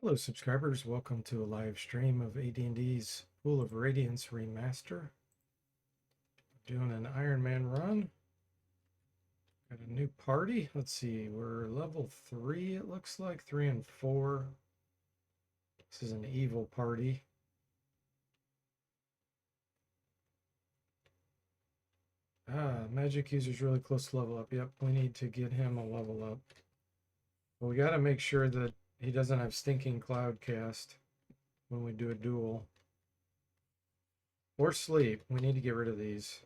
Hello subscribers, welcome to a live stream of AD&D's Pool of Radiance Remaster. Doing an Iron Man run. Got a new party. Let's see, we're level 3 it looks like, 3 and 4. This is an evil party. Magic user's really close to level up. Yep, we need to get him a level up. But we gotta make sure that he doesn't have stinking cloud cast when we do a duel. Or sleep. We need to get rid of these,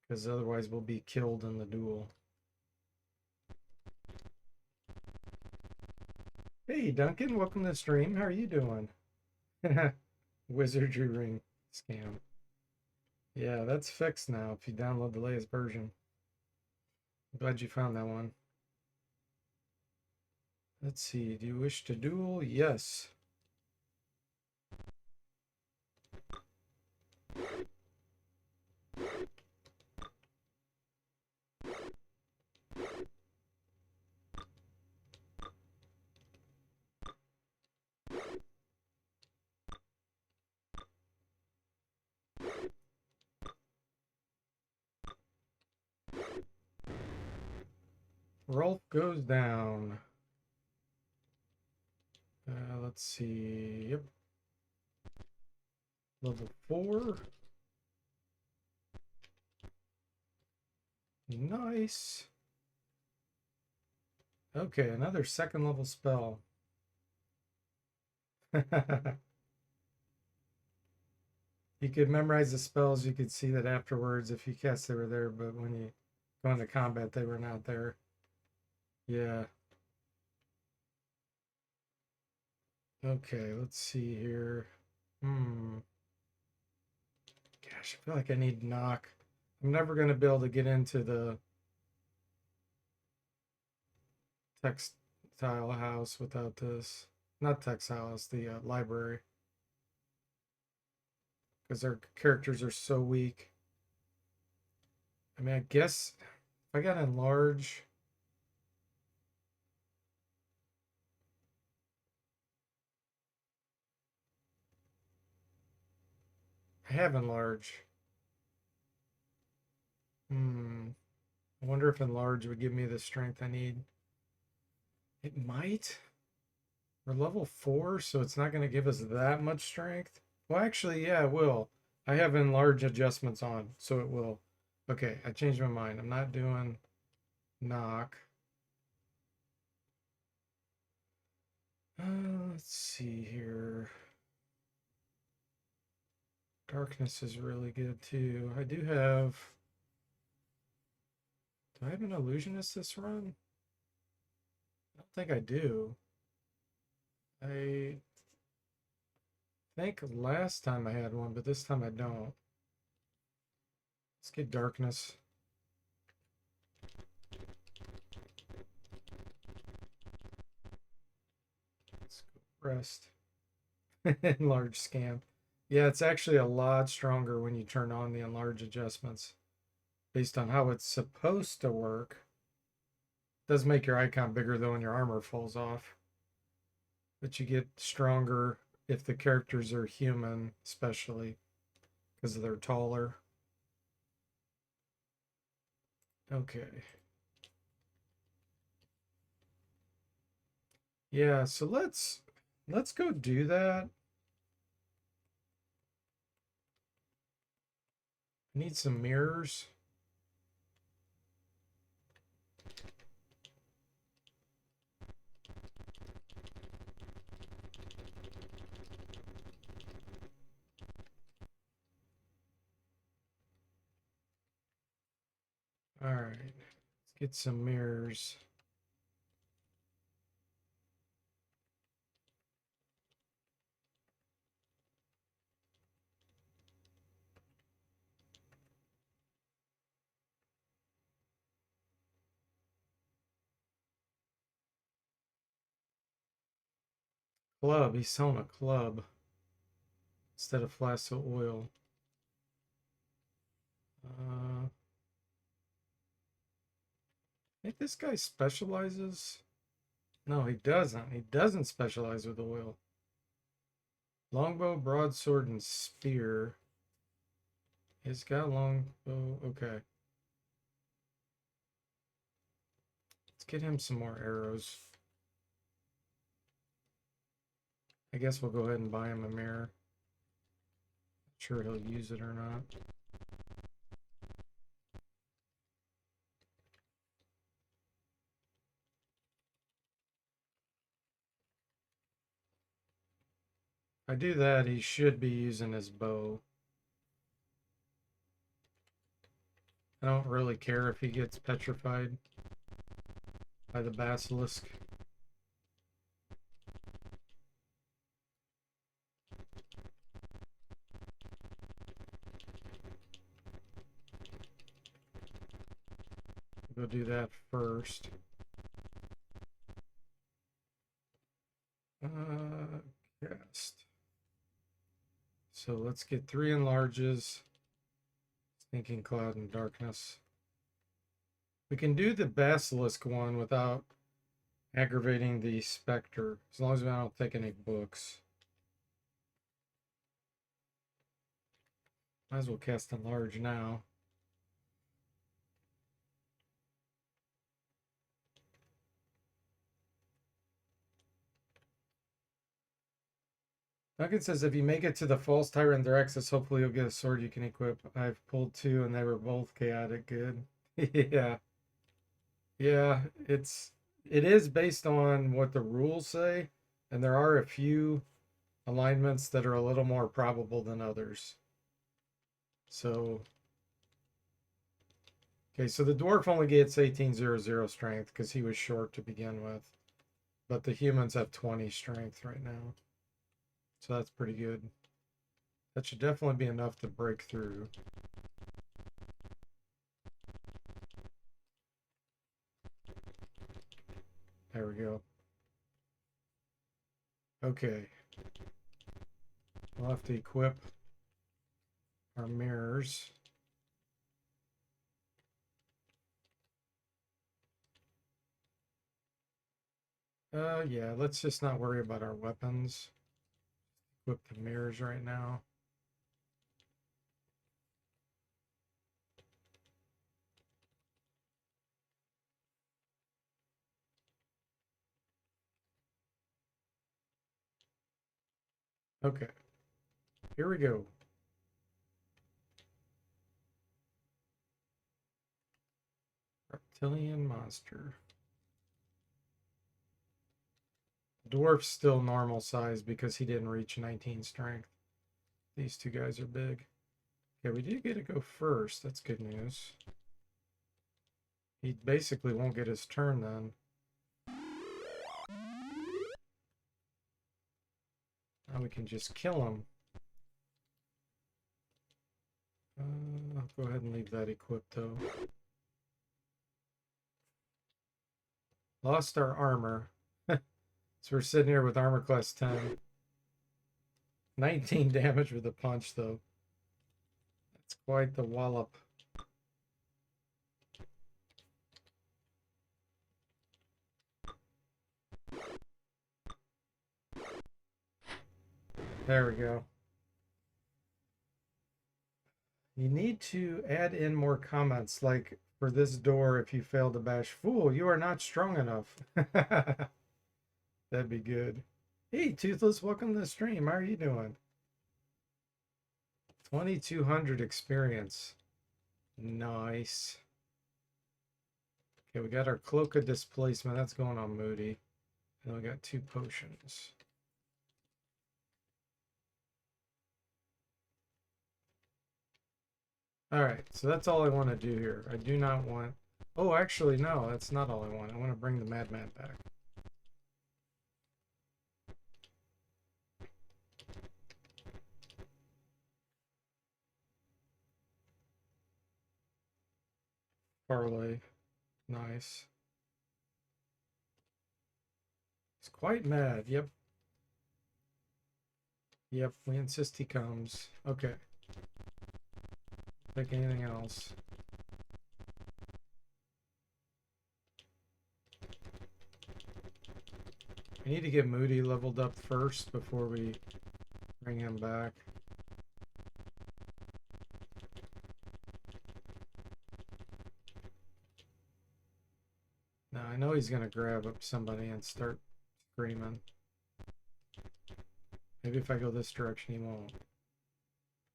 because otherwise we'll be killed in the duel. Hey Duncan, welcome to the stream. How are you doing? Wizardry ring scam. Yeah, that's fixed now if you download the latest version. I'm glad you found that one. Let's see, do you wish to duel? Yes. Rolf goes down. Let's see. Yep. Level 4. Nice. Okay, another second level spell. You could memorize the spells. You could see that afterwards if you cast they were there, but when you go into combat, they were not there. Yeah. Okay, let's see here. Gosh, I feel like I need knock. I'm never going to be able to get into the textile house without this. Not textile house, the library. Because their characters are so weak. I mean, I guess if I got enlarge. I have enlarge. I wonder if enlarge would give me the strength I need. It might. We're level 4, so it's not going to give us that much strength. Well, actually, yeah, it will. I have enlarge adjustments on, so it will. Okay, I changed my mind. I'm not doing knock. Let's see here. Darkness is really good too. I do have. Do I have an illusionist this run? I don't think I do. I think last time I had one, but this time I don't. Let's get darkness. Let's go rest. Enlarge scam. Yeah, it's actually a lot stronger when you turn on the enlarge adjustments based on how it's supposed to work. It does make your icon bigger though when your armor falls off. But you get stronger if the characters are human, especially because they're taller. Okay. Yeah, so let's go do that. I need some mirrors. All right, let's get some mirrors. Club, he's selling a club instead of flasks of oil. I think this guy specializes. No, he doesn't. He doesn't specialize with oil. Longbow, broadsword, and spear. He's got longbow. Okay. Let's get him some more arrows. I guess we'll go ahead and buy him a mirror. Not sure he'll use it or not. If I do that, he should be using his bow. I don't really care if he gets petrified by the basilisk. We'll do that first. Cast. So let's get 3 enlarges. Thinking cloud and darkness. We can do the basilisk one without aggravating the specter, as long as we don't take any books. Might as well cast enlarge now. Duncan says if you make it to the false tyrant Theraxis, hopefully you'll get a sword you can equip. I've pulled 2 and they were both chaotic good. Yeah. Yeah, it is based on what the rules say, and there are a few alignments that are a little more probable than others. So okay, so the dwarf only gets 1800 strength because he was short to begin with. But the humans have 20 strength right now. So that's pretty good. That should definitely be enough to break through. There we go. Okay. We'll have to equip our mirrors. Yeah, let's just not worry about our weapons. Equip the mirrors right now. Okay. Here we go. Reptilian monster. Dwarf's still normal size because he didn't reach 19 strength. These 2 guys are big. Okay, we do get to go first. That's good news. He basically won't get his turn then. Now we can just kill him. I'll go ahead and leave that equipped though. Lost our armor. So we're sitting here with armor class 10. 19 damage with a punch though. That's quite the wallop. There we go. You need to add in more comments, like for this door, if you fail to bash, fool, you are not strong enough. That'd be good. Hey, Toothless, welcome to the stream. How are you doing? 2200 experience. Nice. Okay, we got our Cloak of Displacement. That's going on Moody. And we got 2 potions. Alright, so that's all I want to do here. I do not want... Oh, actually, no, that's not all I want. I want to bring the Madman back. Parlay. Nice. He's quite mad. Yep. Yep, we insist he comes. Okay. Like anything else. We need to get Moody leveled up first before we bring him back. Now I know he's gonna grab up somebody and start screaming. Maybe if I go this direction he won't.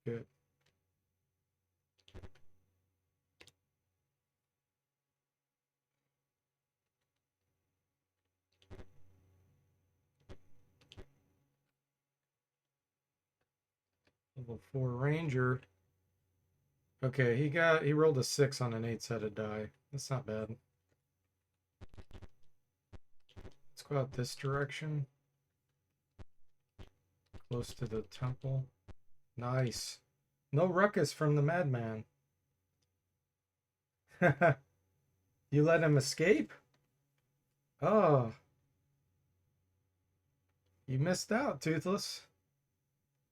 Good. Level 4 Ranger. Okay, he rolled a 6 on an 8-sided die. That's not bad. Let's go out this direction. Close to the temple. Nice. No ruckus from the madman. You let him escape? Oh. You missed out, Toothless.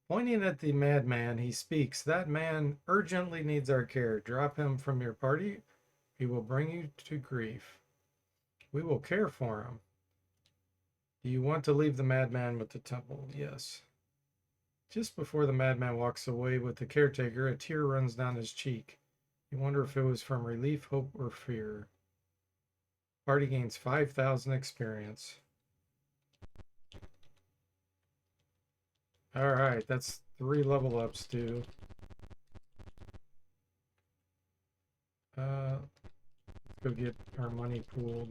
Pointing at the madman, he speaks. That man urgently needs our care. Drop him from your party. He will bring you to grief. We will care for him. Do you want to leave the madman with the temple? Yes. Just before the madman walks away with the caretaker, a tear runs down his cheek. You wonder if it was from relief, hope, or fear. Party gains 5,000 experience. Alright, that's 3 level ups, too. Let's go get our money pooled.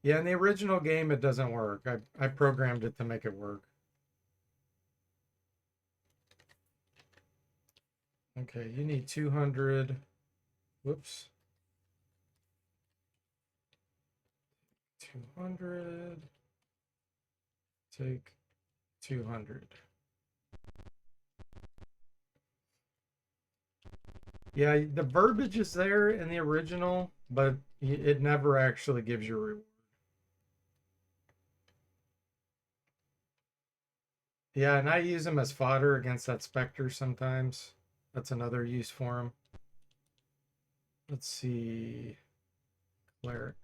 Yeah, in the original game, it doesn't work. I programmed it to make it work. Okay, you need 200. Whoops. 200. Take 200. Yeah, the verbiage is there in the original, but it never actually gives you a reward. Yeah, and I use him as fodder against that Spectre sometimes. That's another use for him. Let's see. Cleric.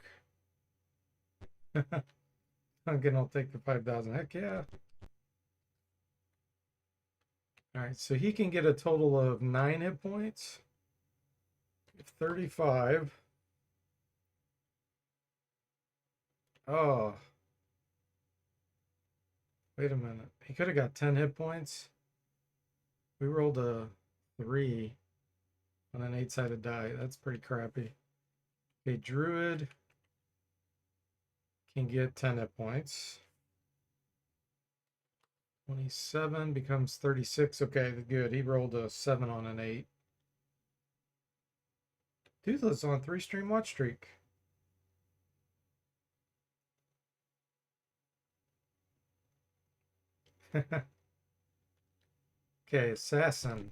Again, I'll take the 5,000. Heck yeah. All right, so he can get a total of 9 hit points. 35. Oh. Wait a minute. He could have got 10 hit points. We rolled a 3 on an 8-sided die. That's pretty crappy. Okay, Druid can get 10 hit points. 27 becomes 36. Okay, good. He rolled a 7 on an 8. Toothless on 3-stream watch streak. Okay, Assassin.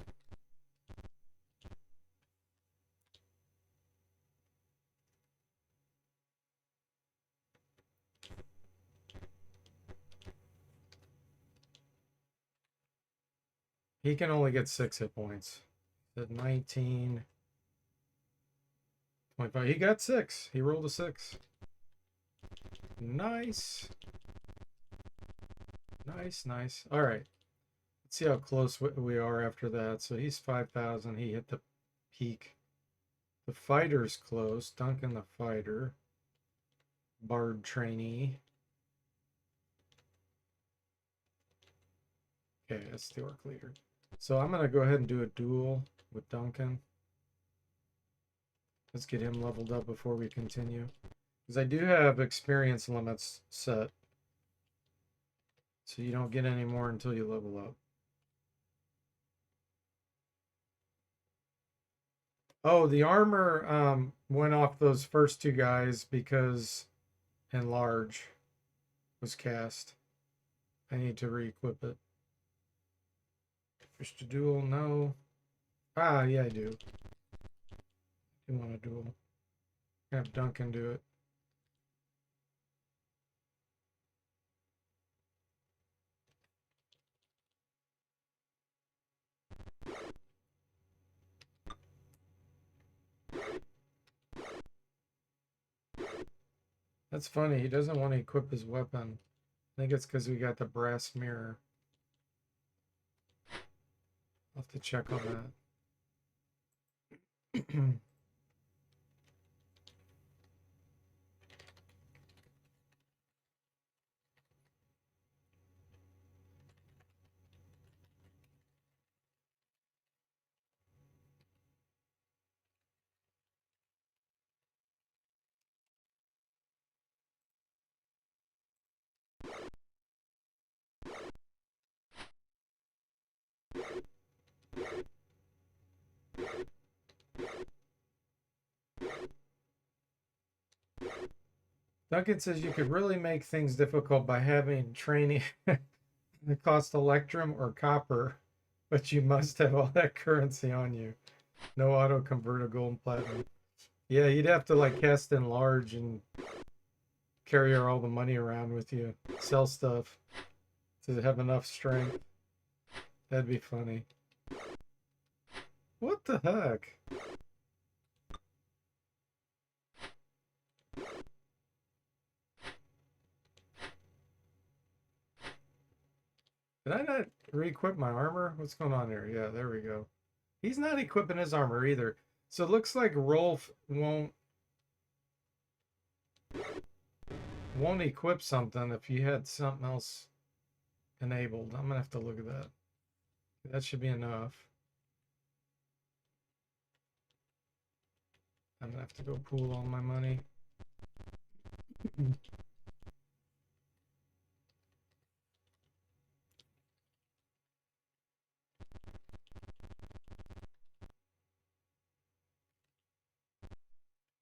He can only get 6 hit points. At 19. 25. He got 6. He rolled a 6. Nice. Nice, nice. All right. Let's see how close we are after that. So he's 5,000. He hit the peak. The fighter's close. Duncan the fighter. Bard trainee. Okay, that's the orc leader. So I'm going to go ahead and do a duel with Duncan. Let's get him leveled up before we continue. Because I do have experience limits set. So you don't get any more until you level up. Oh, the armor went off those first 2 guys because Enlarge was cast. I need to re-equip it. Wish to duel? No. Ah, yeah, I do. I do want to duel. Have Duncan do it. That's funny. He doesn't want to equip his weapon. I think it's because we got the brass mirror. I'll have to check on that. Duncan says you could really make things difficult by having training that cost electrum or copper, but you must have all that currency on you. No auto convert to gold and platinum. Yeah, you'd have to like cast in large and carry all the money around with you, sell stuff to have enough strength. That'd be funny. What the heck? Did I not re-equip my armor? What's going on here? Yeah, there we go. He's not equipping his armor either. So it looks like Rolf won't equip something if you had something else enabled. I'm gonna have to look at that. That should be enough. I'm gonna have to go pool all my money.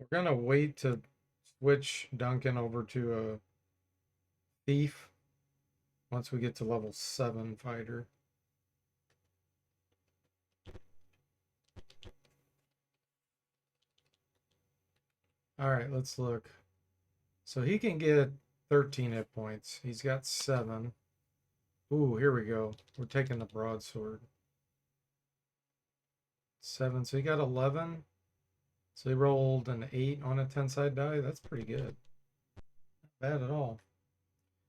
We're gonna wait to switch Duncan over to a thief once we get to level 7 fighter. All right, let's look. So he can get 13 hit points. He's got 7. Ooh, here we go. We're taking the broadsword. 7. So he got 11. So he rolled an 8 on a 10-side die. That's pretty good. Not bad at all.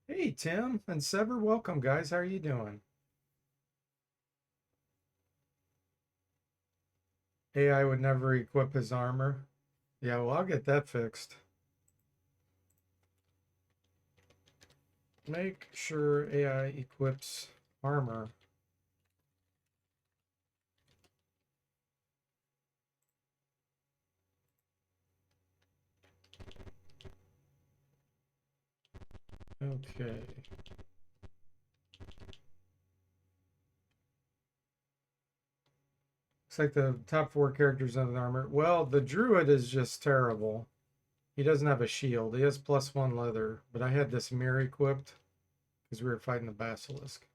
Hey, Tim and Sever, welcome, guys. How are you doing? AI would never equip his armor. Yeah, well, I'll get that fixed. Make sure AI equips armor. Okay. Looks like the top 4 characters on the armor. Well, the druid is just terrible. He doesn't have a shield. He has +1 leather, but I had this mirror equipped because we were fighting the basilisk.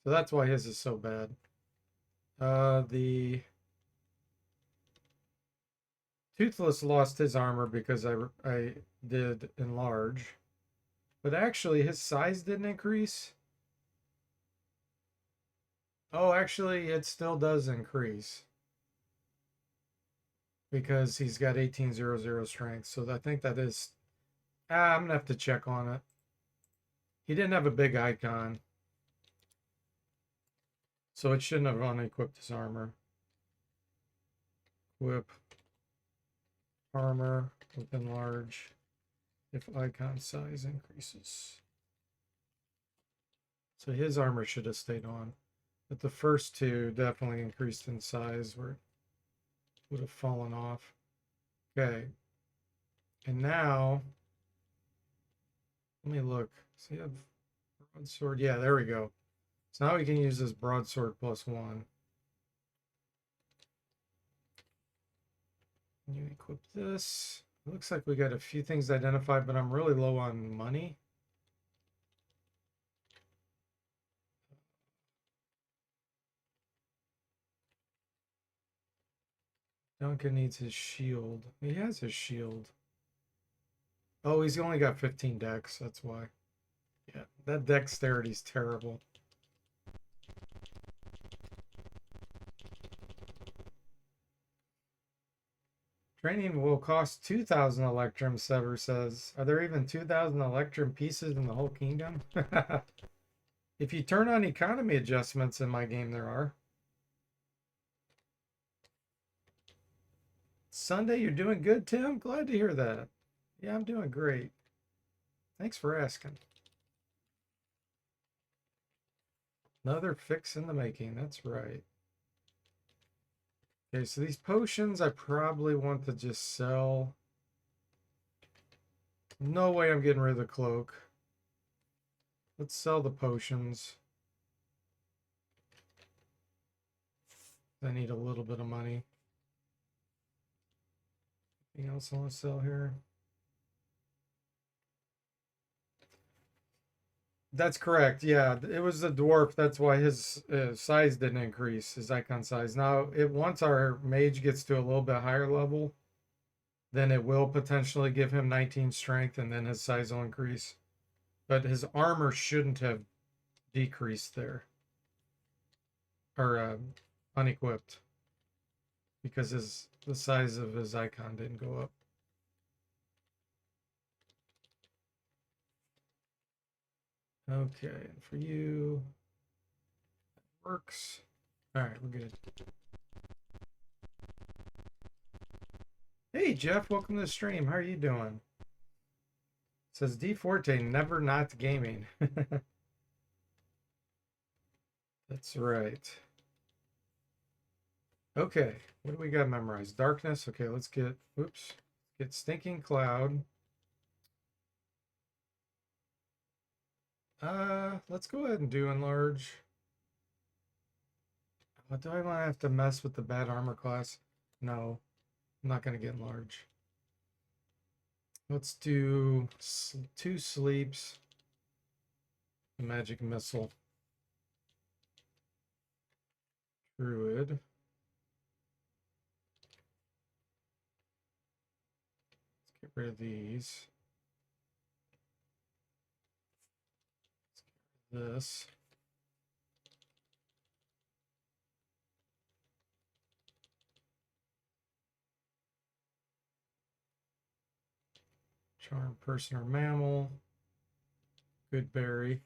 So that's why his is so bad. The Toothless lost his armor because I did enlarge. But actually, his size didn't increase. Oh, actually, it still does increase. Because he's got 1800 strength. So I think that is... I'm going to have to check on it. He didn't have a big icon. So it shouldn't have unequipped his armor. Equip armor with enlarge if icon size increases. So his armor should have stayed on. But the first 2 definitely increased in size where it would have fallen off. Okay. And now, let me look. So you have broadsword. Yeah, there we go. So now we can use this broadsword +1. You equip this. It looks like we got a few things identified, but I'm really low on money. Duncan needs his shield. He has his shield. Oh, he's only got 15 dex. That's why. Yeah, that dexterity's terrible. Training will cost 2,000 Electrum, Sever says. Are there even 2,000 Electrum pieces in the whole kingdom? If you turn on economy adjustments in my game, there are. Sunday, you're doing good, Tim? Glad to hear that. Yeah, I'm doing great. Thanks for asking. Another fix in the making. That's right. Okay, so these potions I probably want to just sell. No way I'm getting rid of the cloak. Let's sell the potions. I need a little bit of money. Anything else I want to sell here? That's correct. Yeah, it was the dwarf. That's why his size didn't increase, his icon size. Now, once our mage gets to a little bit higher level, then it will potentially give him 19 strength, and then his size will increase. But his armor shouldn't have decreased there, or unequipped, because the size of his icon didn't go up. Okay, for you, works. All right, we're good. Hey, Jeff, welcome to the stream. How are you doing? It says DFortae, never not gaming. That's right. Okay, what do we got memorized? Darkness. Okay, let's get, oops, get Stinking Cloud. Let's go ahead and do Enlarge. What do I want to have to mess with the bad armor class? No, I'm not going to get Enlarge. Let's do 2 sleeps. Magic Missile. Druid. Let's get rid of these. Let's get rid of this. Charm Person or Mammal. Good Berry.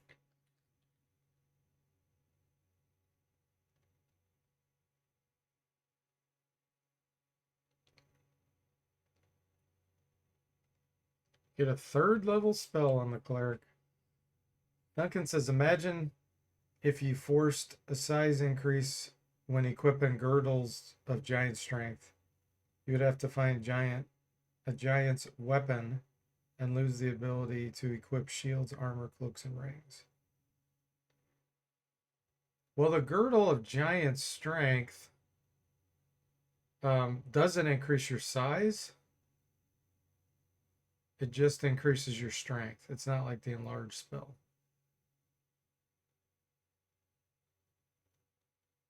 Get a 3rd level spell on the cleric. Duncan says, imagine if you forced a size increase when equipping girdles of giant strength. You would have to find a giant's weapon and lose the ability to equip shields, armor, cloaks, and rings. Well, the girdle of giant strength doesn't increase your size. It just increases your strength. It's not like the enlarge spell.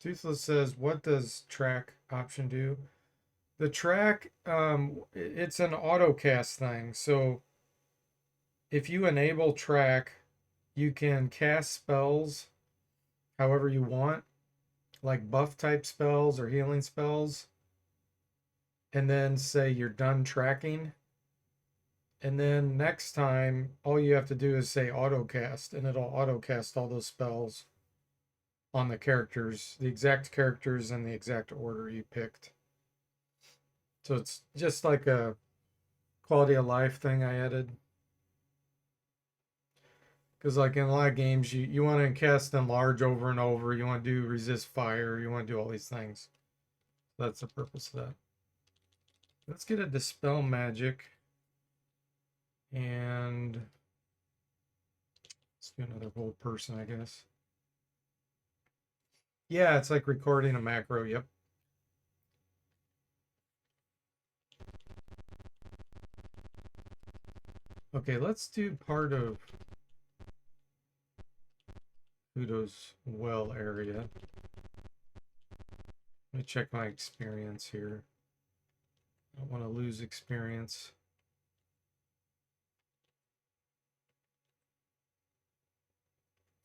Toothless says, what does track option do? The track, it's an auto cast thing. So if you enable track, you can cast spells however you want, like buff type spells or healing spells, and then say you're done tracking. And then next time, all you have to do is say auto cast, and it'll auto cast all those spells on the characters, the exact characters in the exact order you picked. So it's just like a quality of life thing I added. Because like in a lot of games, you want to cast enlarge over and over. You want to do resist fire. You want to do all these things. That's the purpose of that. Let's get a dispel magic. And let's do another whole person, I guess. Yeah, it's like recording a macro. Yep. Okay, let's do part of Kudo's well area. Let me check my experience here. I don't want to lose experience.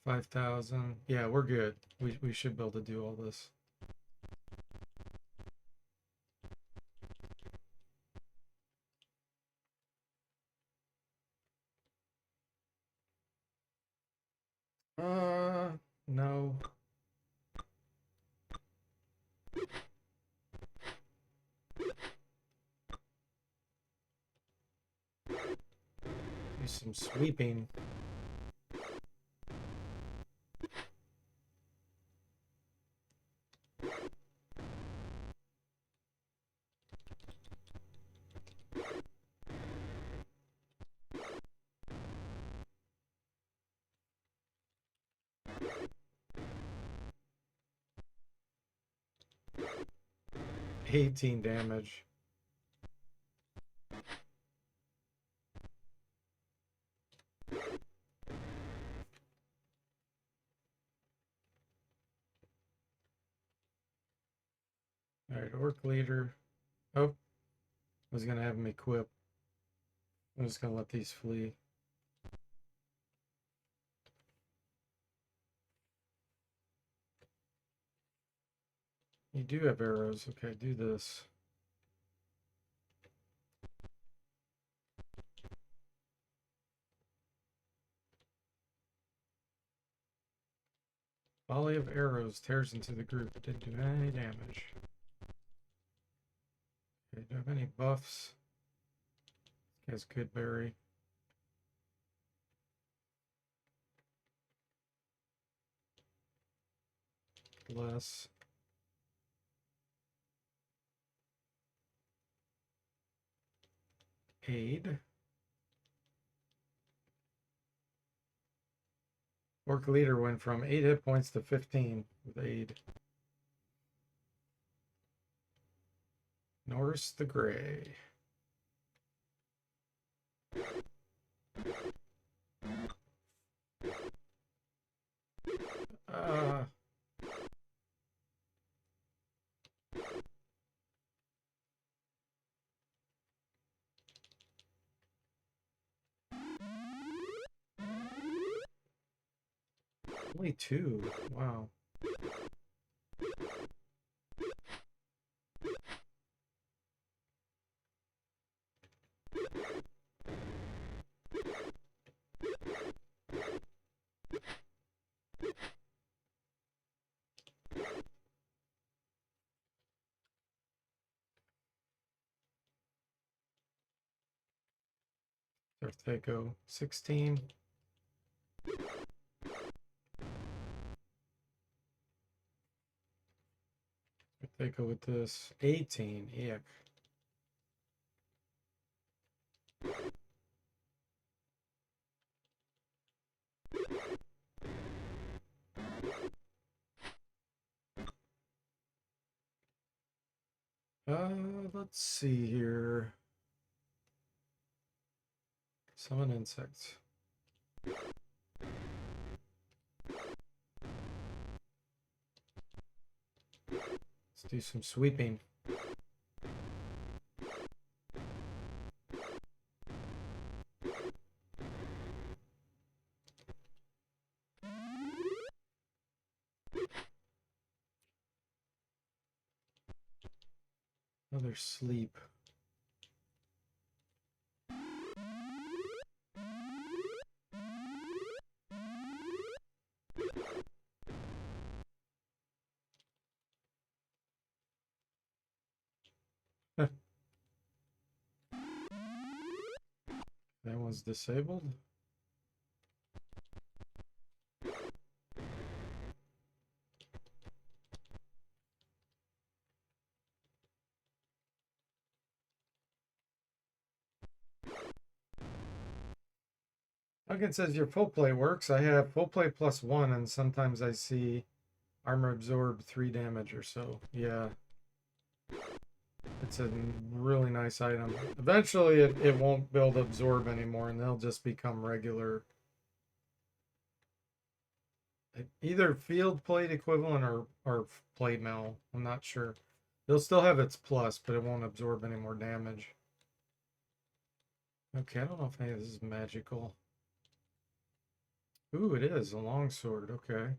$5,000. Yeah, we're good. We should be able to do all this. some sweeping. $18 damage. All right, orc leader. Oh, I was gonna have him equip. I'm just gonna let these flee. You do have arrows. Okay, do this. Volley of arrows tears into the group. It didn't do any damage. Okay, do you have any buffs? This guy's good berry. Less. Aid. Orc leader went from 8 hit points to 15 with aid. Norris the Gray. Uh, only 2. Wow. DFortae 16. DFortae with this 18. Yuck. Let's see here. Summon insects. Let's do some sweeping. Another sleep. That one's disabled. Duncan says your full play works. I have full play +1, and sometimes I see armor absorb 3 damage or so. Yeah. It's a really nice item. Eventually it won't build absorb anymore, and they'll just become regular. Either field plate equivalent or plate mail. I'm not sure. They'll still have its plus, but it won't absorb any more damage. Okay, I don't know if any of this is magical. Ooh, it is a longsword. Okay.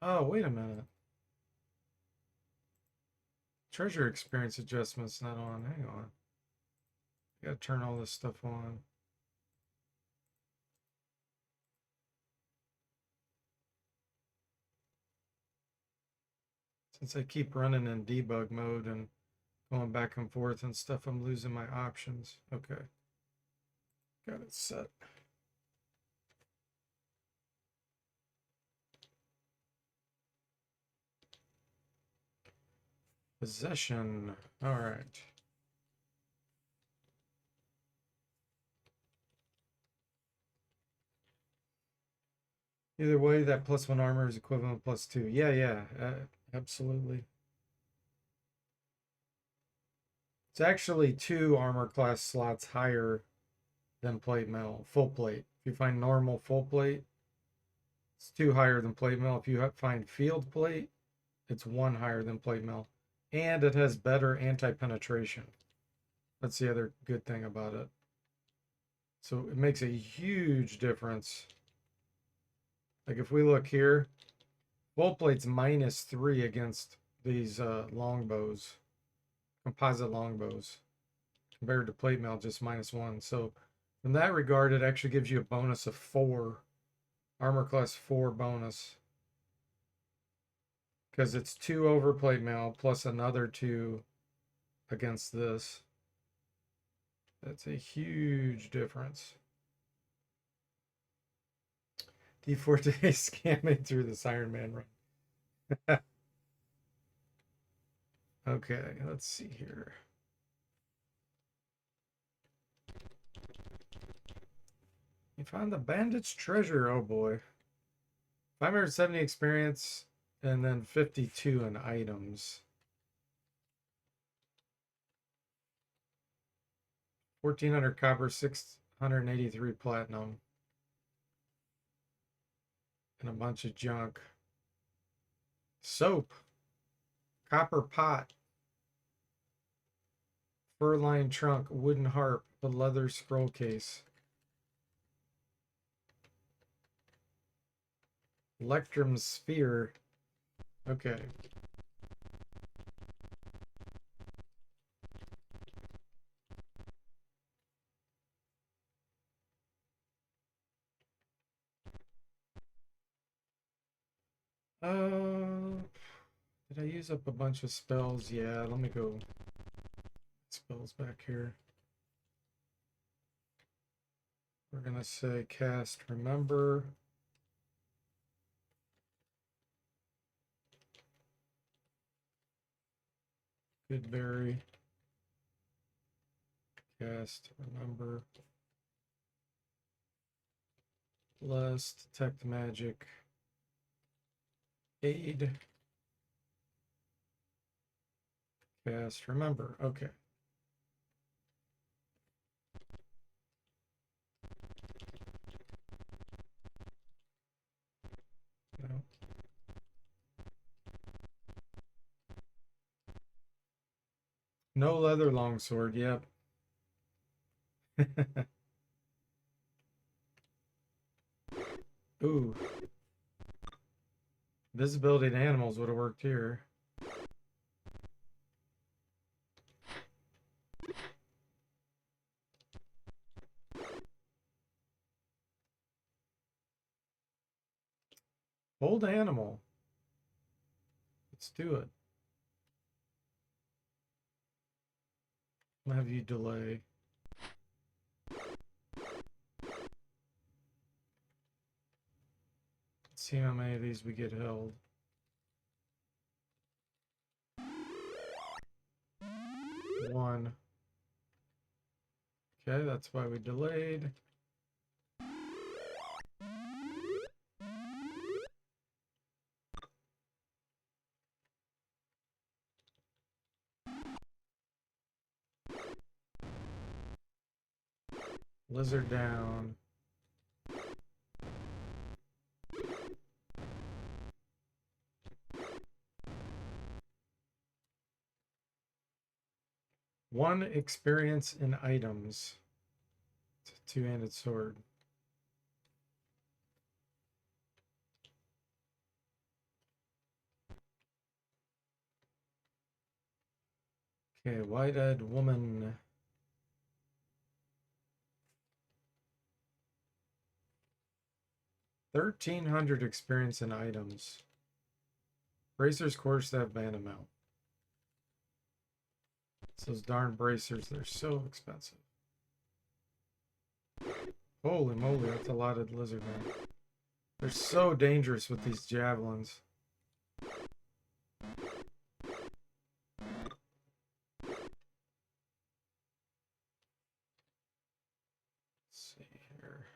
Oh, wait a minute. Treasure experience adjustment's not on. Hang on. I gotta turn all this stuff on. Since I keep running in debug mode and going back and forth and stuff, I'm losing my options. Okay. Got it set. Possession. All right. Either way, that +1 armor is equivalent to +2. Yeah, absolutely. It's actually 2 armor class slots higher than plate mail, full plate. If you find normal full plate, it's 2 higher than plate mail. If you find field plate, it's 1 higher than plate mail. And it has better anti-penetration. That's the other good thing about it. So it makes a huge difference. Like if we look here, full plate's -3 against these longbows, composite longbows, compared to plate mail just -1. So in that regard, it actually gives you a bonus of 4, armor class 4 bonus. Because it's 2 over plate mail plus another 2 against this. That's a huge difference. DFortae scamming through this Iron Man run. Okay, let's see here. You found the bandit's treasure. Oh boy. 570 experience and then 52 in items. 1400 copper, 683 platinum. And a bunch of junk. Soap. Copper pot. Fur-lined trunk, wooden harp, a leather scroll case. Electrum sphere. Okay. Did I use up a bunch of spells? Yeah, let me go. Spells back here. We're gonna say cast remember. Goodberry. Cast remember. Bless, detect magic. Aid. Cast remember. Okay. No. No leather longsword, yep. Ooh. Visibility to animals would have worked here. Hold animal. Let's do it. I'll have you delay. Let's see how many of these we get held. 1. Okay, that's why we delayed. Lizard down. One experience in items. It's a 2-handed sword. Okay, wide-eyed woman. 1,300 experience in items. Bracers course have mana mount. It's those darn bracers, they're so expensive. Holy moly, that's a lot of lizard men. They're so dangerous with these javelins. Let's see here.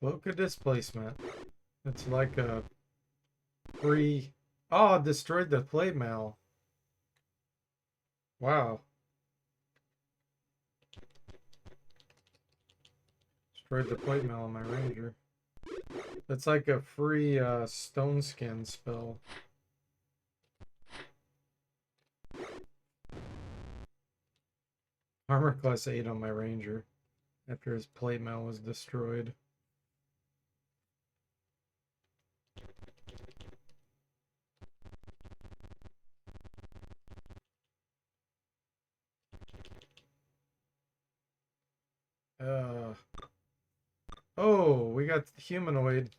Cloak of Displacement. It's like a free... Oh, destroyed the plate mail. Wow. Destroyed the plate mail on my ranger. It's like a free stone skin spell. Armor class 8 on my ranger after his plate mail was destroyed. Oh, we got the humanoid.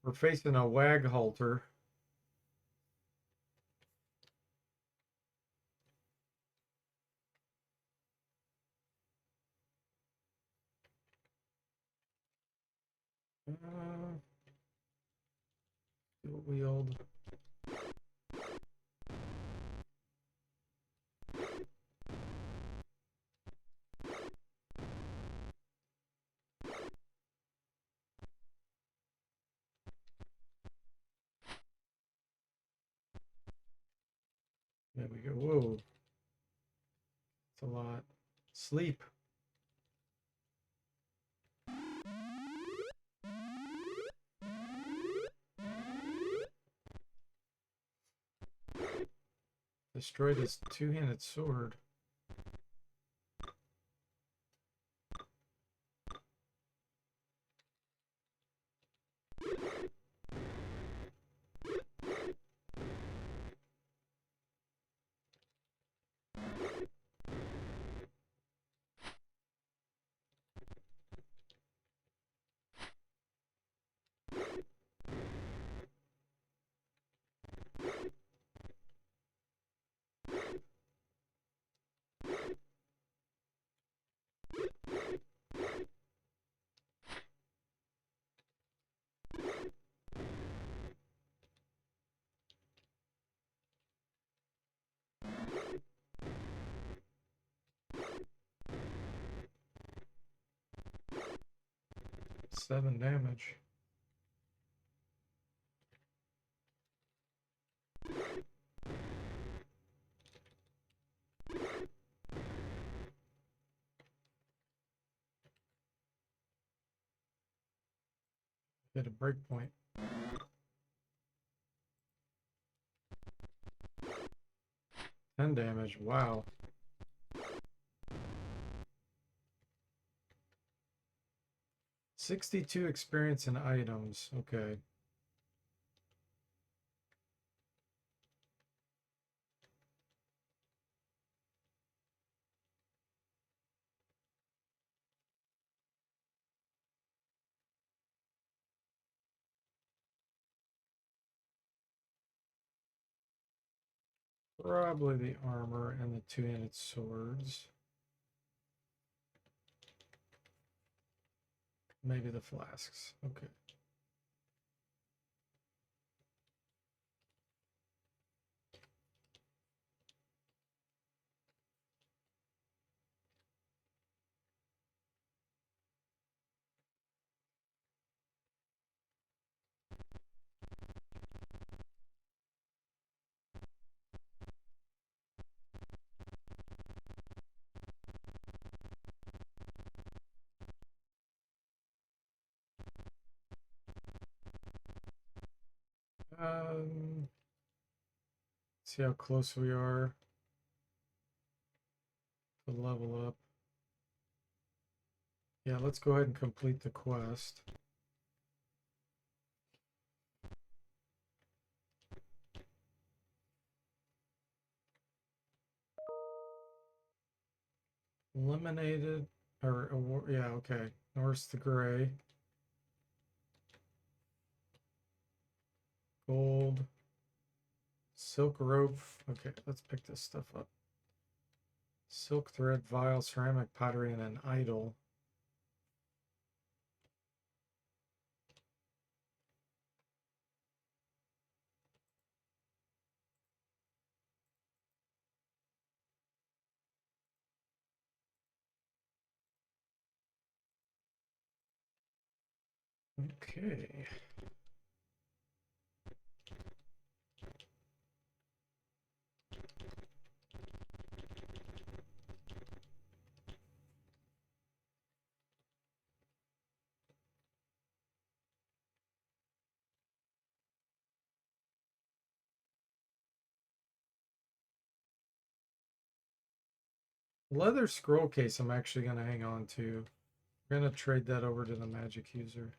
We're facing a wag halter. Dual wield. There we go. Whoa. It's a lot. Sleep. Destroyed his two-handed sword. Seven damage. Hit a breakpoint. Ten damage. Wow. 62 experience and items. Okay. Probably the armor and the two-handed swords. Maybe the flasks. Okay. See how close we are to level up. Yeah, let's go ahead and complete the quest. Eliminated, or yeah, okay. Norse the Gray. Gold. Silk rope. Okay, let's pick this stuff up. Silk thread, vial, ceramic pottery, and an idol. Okay. Leather scroll case I'm actually going to hang on to. I'm going to trade that over to the magic user.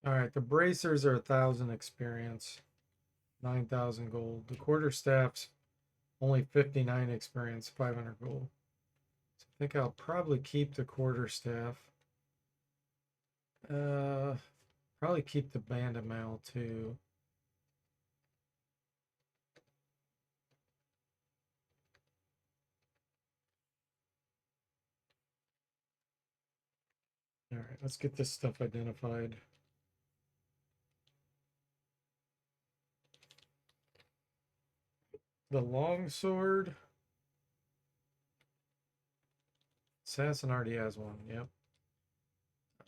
All right, the bracers are 1,000 experience, 9,000 gold. The quarterstaff's only 59 experience, 500 gold. So I think I'll probably keep the quarterstaff. Probably keep the bandit mail too. All right, let's get this stuff identified. The longsword. Assassin already has one. Yep.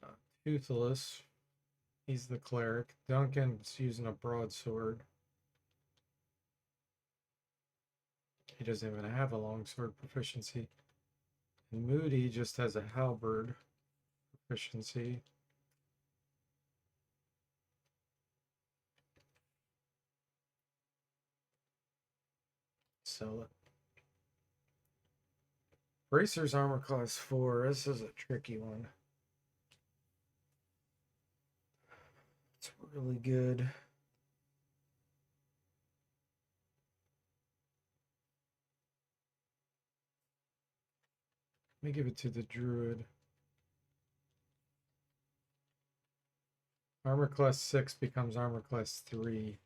Uh, Toothless. He's the cleric. Duncan's using a broadsword. He doesn't even have a longsword proficiency. And Moody just has a halberd proficiency. Sell it. Bracer's armor class 4. This is a tricky one. It's really good. Let me give it to the druid. Armor class 6 becomes armor class 3.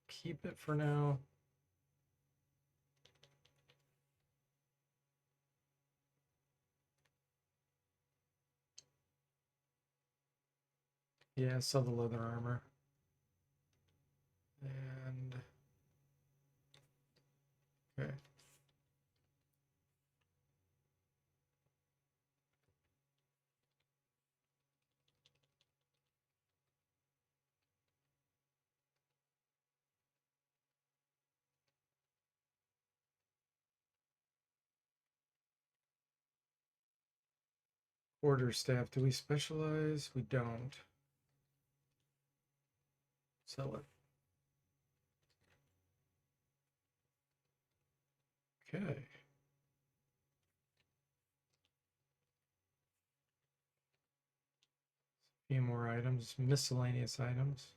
Keep it for now. Yeah, sell the leather armor. And okay. Quarterstaff. Do we specialize? We don't. Sell it. Okay. A few more items. Miscellaneous items.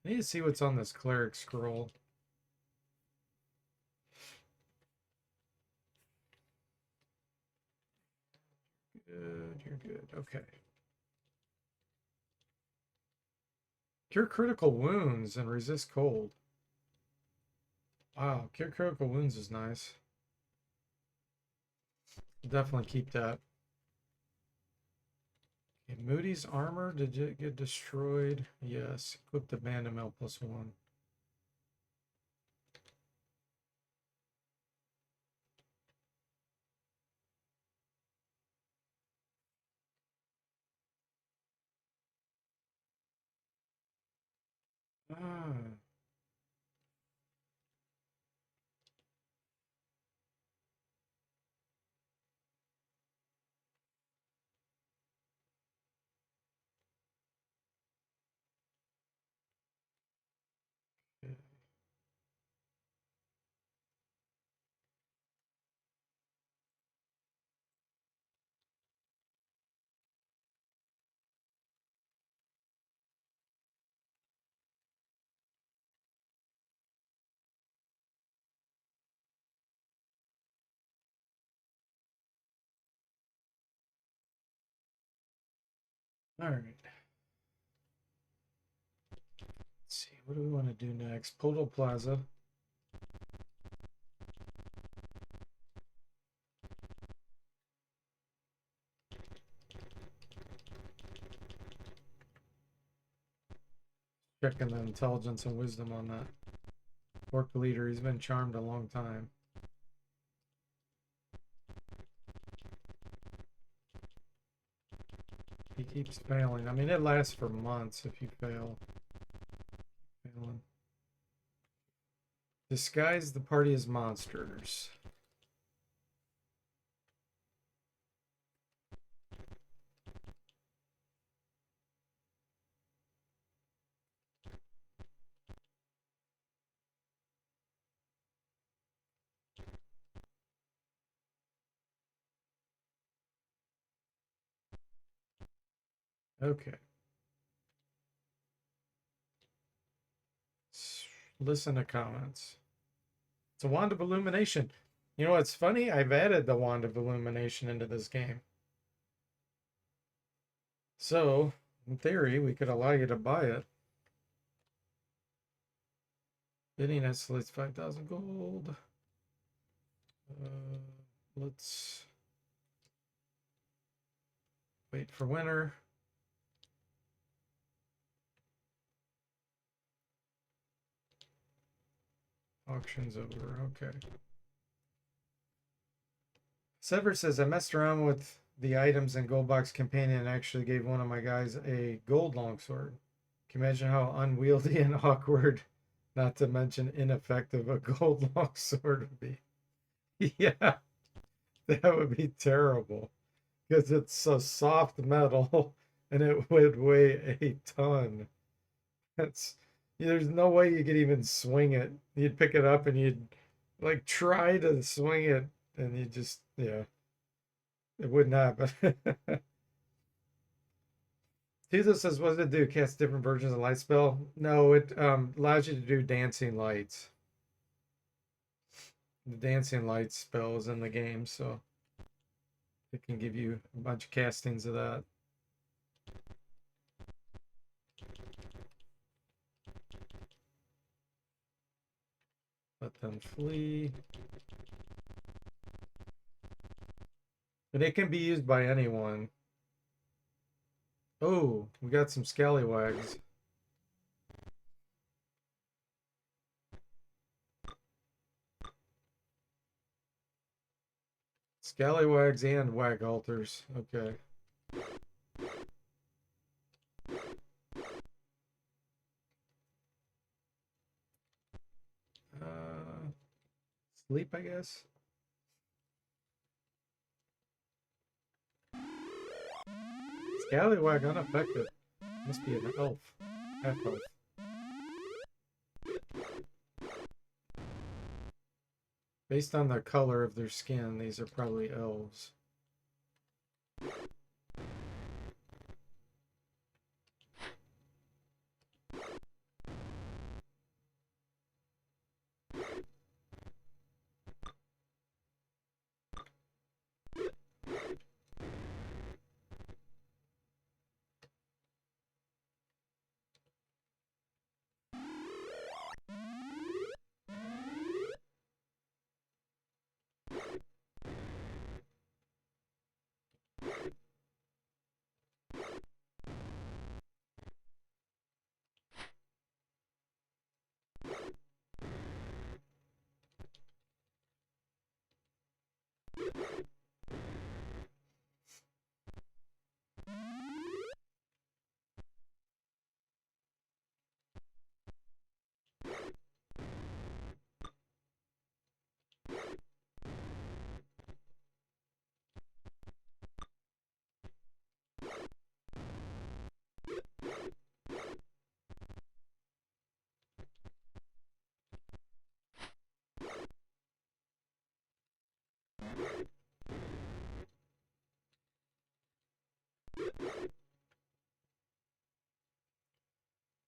I need to see what's on this cleric scroll. Good, you're good. Okay. Cure critical wounds and resist cold. Wow, cure critical wounds is nice. Definitely keep that. Okay, Moody's armor, did it get destroyed? Yes. Equip the Bandamel +1. Ah. Okay. All right. Let's see. What do we want to do next? Podal Plaza. Checking the intelligence and wisdom on that. Orc leader, he's been charmed a long time. He keeps failing. I mean, it lasts for months if you fail. Failing. Disguise the party as monsters. Okay. Listen to comments. It's a wand of illumination. You know what's funny? I've added the wand of illumination into this game. So, in theory, we could allow you to buy it. Bidding escalates 5,000 gold. Let's wait for winter. Auction's over. Okay. Sever says, I messed around with the items in Gold Box Companion and actually gave one of my guys a gold longsword. Can you imagine how unwieldy and awkward, not to mention ineffective, a gold longsword would be? Yeah, that would be terrible because it's a soft metal and it would weigh a ton. That's There's no way you could even swing it. You'd pick it up and you'd like try to swing it and you just, yeah, it wouldn't happen. Tizo says, what does it do? Cast different versions of light spell? No, it allows you to do dancing lights. The dancing lights spell is in the game, so it can give you a bunch of castings of that. Let them flee. And it can be used by anyone. Oh, we got some scallywags. Scallywags and wag altars. Okay. Sleep, I guess. Scallywag unaffected. Must be an elf. Half elf. Based on the color of their skin, these are probably elves.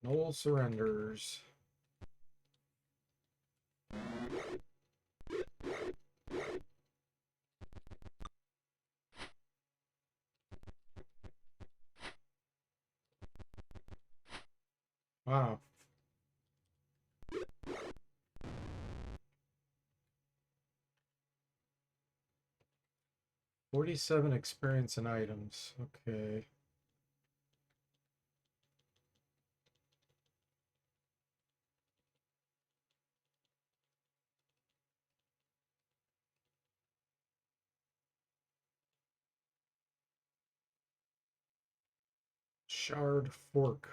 Noel surrenders. Wow. $47 experience and items. Okay. Shard fork.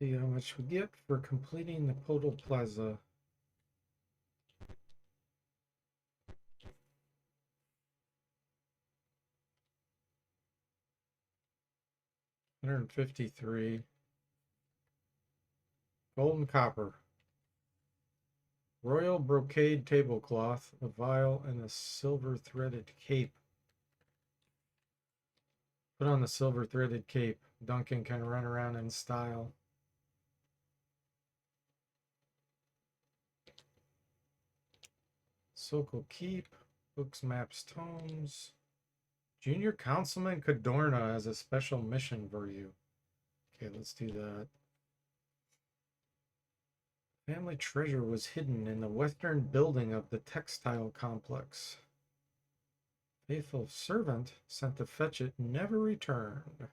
See how much we get for completing the Podal Plaza. $153. Gold and copper. Royal brocade tablecloth, a vial, and a silver threaded cape. Put on the silver threaded cape. Duncan can run around in style. Sokol Keep. Books, maps, tomes. Junior Councilman Cadorna has a special mission for you. Okay, let's do that. Family treasure was hidden in the western building of the textile complex. Faithful servant sent to fetch it never returned.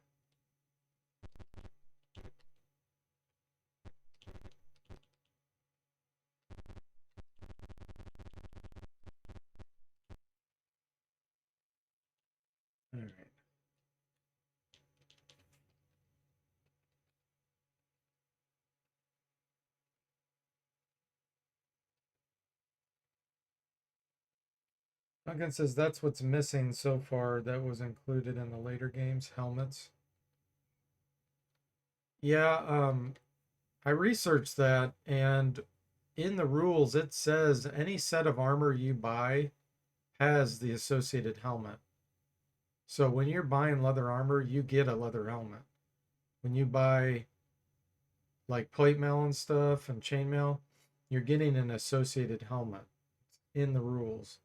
All right. Duncan says that's what's missing so far that was included in the later games, helmets. Yeah, I researched that, and in the rules it says any set of armor you buy has the associated helmet. So when you're buying leather armor, you get a leather helmet. When you buy like plate mail and stuff and chainmail, you're getting an associated helmet in the rules.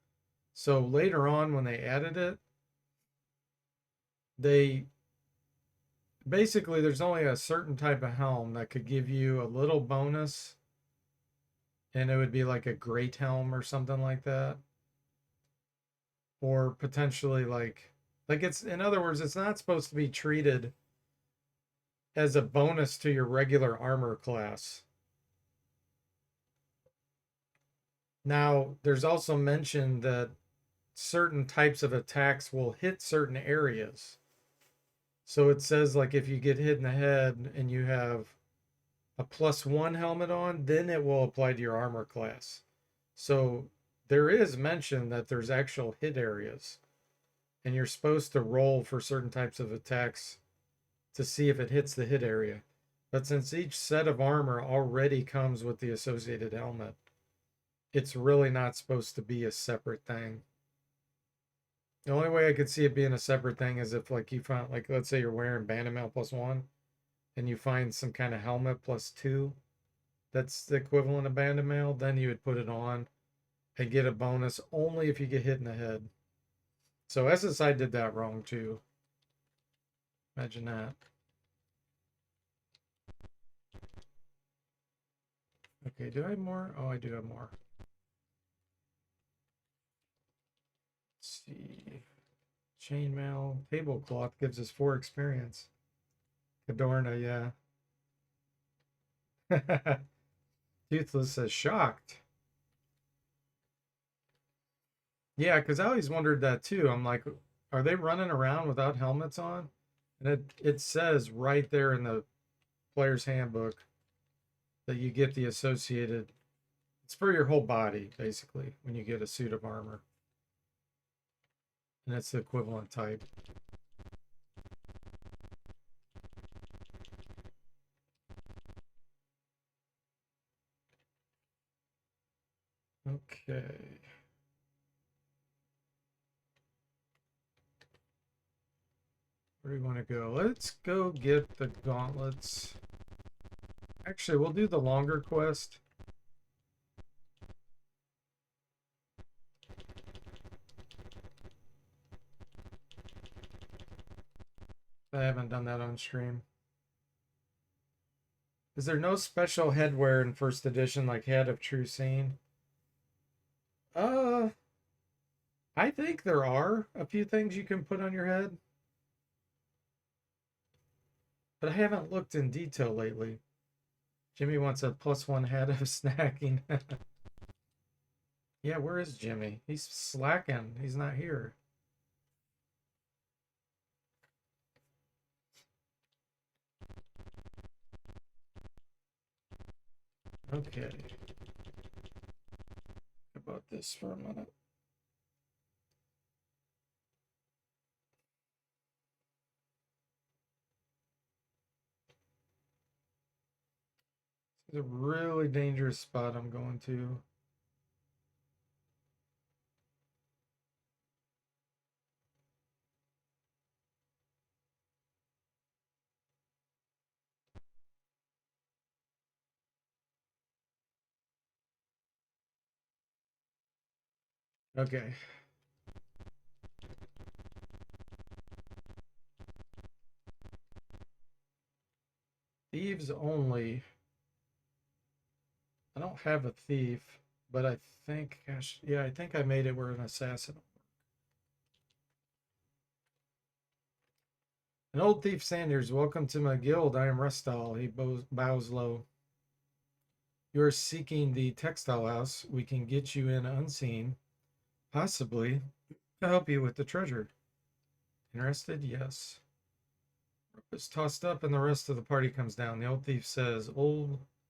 So later on when they added it, they basically there's only a certain type of helm that could give you a little bonus, and it would be like a great helm or something like that, or potentially like it's, in other words, it's not supposed to be treated as a bonus to your regular armor class. Now there's also mentioned that certain types of attacks will hit certain areas. So it says like if you get hit in the head and you have a +1 helmet on, then it will apply to your armor class. So there is mention that there's actual hit areas, and you're supposed to roll for certain types of attacks to see if it hits the hit area. But since each set of armor already comes with the associated helmet, it's really not supposed to be a separate thing. The only way I could see it being a separate thing is if like you find, like, let's say you're wearing bandit mail +1 and you find some kind of helmet +2 that's the equivalent of bandit mail, then you would put it on and get a bonus only if you get hit in the head. So SSI did that wrong too. Imagine that. Okay, do I have more? Oh, I do have more. Let's see. Chainmail, tablecloth gives us 4 experience. Cadorna, yeah. Toothless says shocked. Yeah, because I always wondered that too. I'm like, are they running around without helmets on? And it says right there in the player's handbook that you get the associated. It It's for your whole body, basically, when you get a suit of armor. And it's the equivalent type. Okay. Where do you want to go? Let's go get the gauntlets. Actually, we'll do the longer quest. I haven't done that on stream. Is there no special headwear in first edition like Head of True Scene? I think there are a few things you can put on your head. But I haven't looked in detail lately. Jimmy wants a +1 head of snacking. Yeah, where is Jimmy? He's slacking. He's not here. Okay. How about this for a minute? It's a really dangerous spot I'm going to. Okay. Thieves only. I don't have a thief, but I think, gosh, yeah, I think I made it where an assassin. An old thief Sanders, welcome to my guild. I am Restal. He bows low. You're seeking the textile house. We can get you in unseen, possibly to help you with the treasure. Interested? Yes. Rope is tossed up and the rest of the party comes down. The old thief says,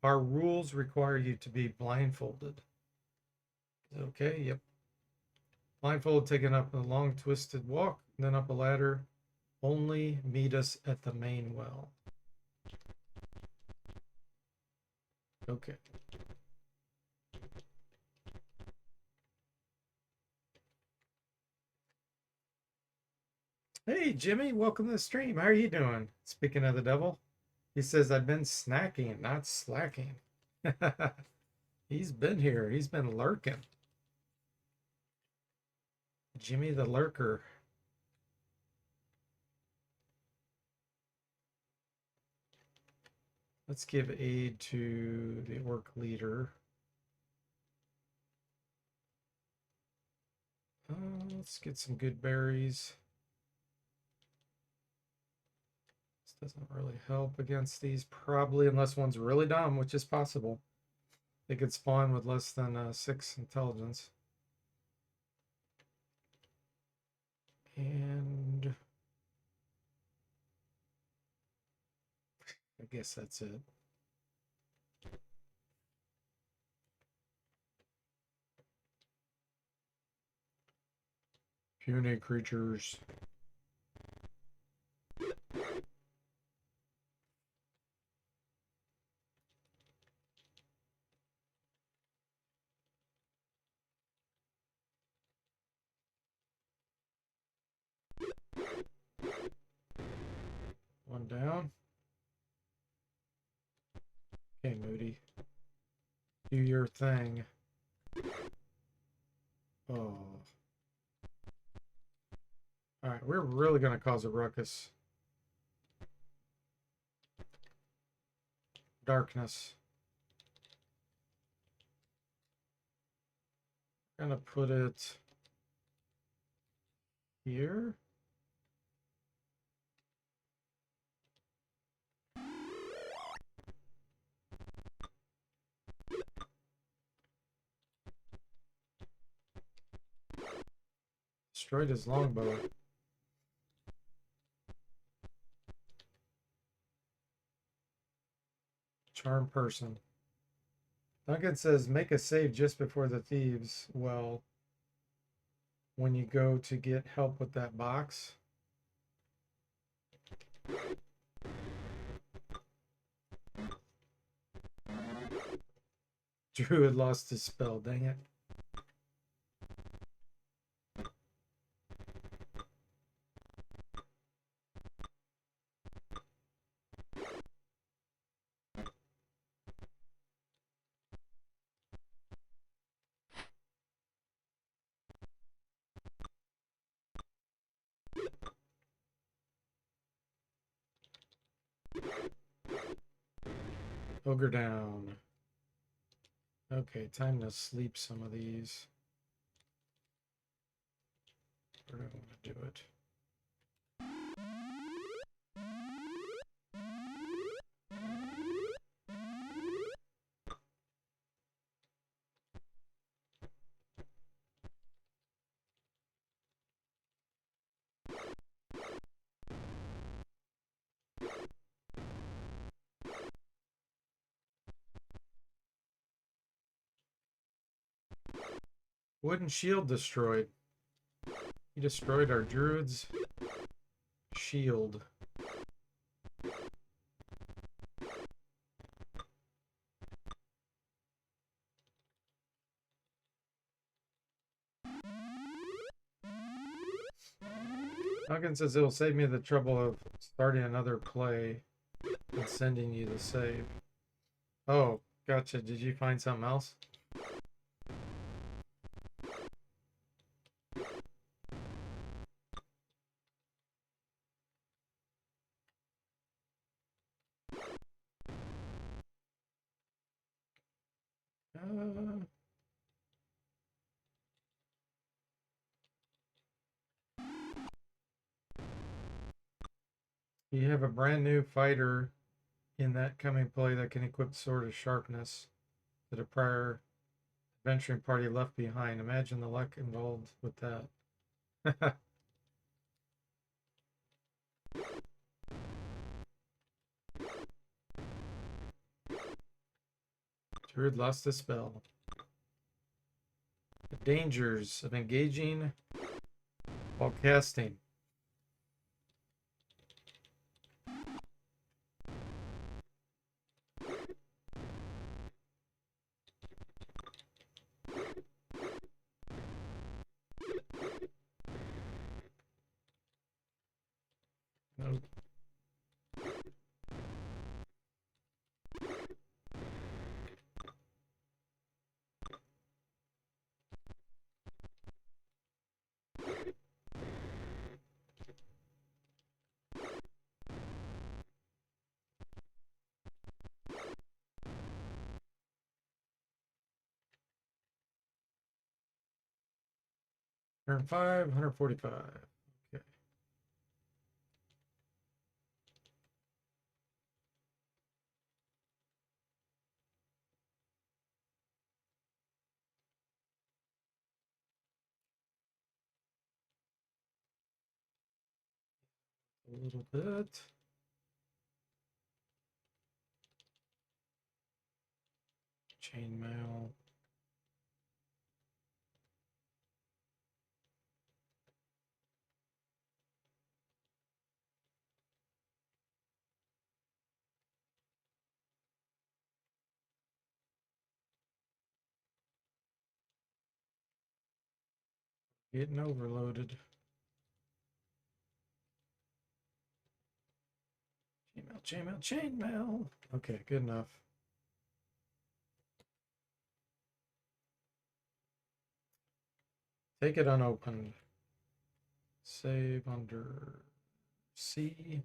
our rules require you to be blindfolded. Okay, yep. Blindfold, taken up a long twisted walk, then up a ladder. Only meet us at the main well. Okay. Hey, Jimmy, welcome to the stream. How are you doing? Speaking of the devil, he says, I've been snacking, not slacking. He's been here. He's been lurking. Jimmy the lurker. Let's give aid to the orc leader. Let's get some good berries. This doesn't really help against these, probably, unless one's really dumb, which is possible. They could spawn with less than 6 intelligence. And I guess that's it. Puny creatures. One down. Okay, Moody. Do your thing. Oh. Alright, we're really going to cause a ruckus. Darkness. Gonna put it here. Destroyed his longbow. Charm person. Duncan says make a save just before the thieves. Well, when you go to get help with that box. Druid lost his spell, dang it. Ogre down. Okay, time to sleep some of these. Where do I want to do it? Wooden shield destroyed. He destroyed our druid's shield. Duncan says it'll save me the trouble of starting another play and sending you the save. Oh, gotcha. Did you find something else? You have a brand new fighter in that coming play that can equip Sword of Sharpness that a prior adventuring party left behind. Imagine the luck involved with that. Druid lost a spell. The dangers of engaging while casting. Nope. Turn 5, 145. Okay. A little bit. Chainmail. Getting overloaded. Chainmail, chainmail, chainmail. Okay, good enough. Take it unopened. Save under C.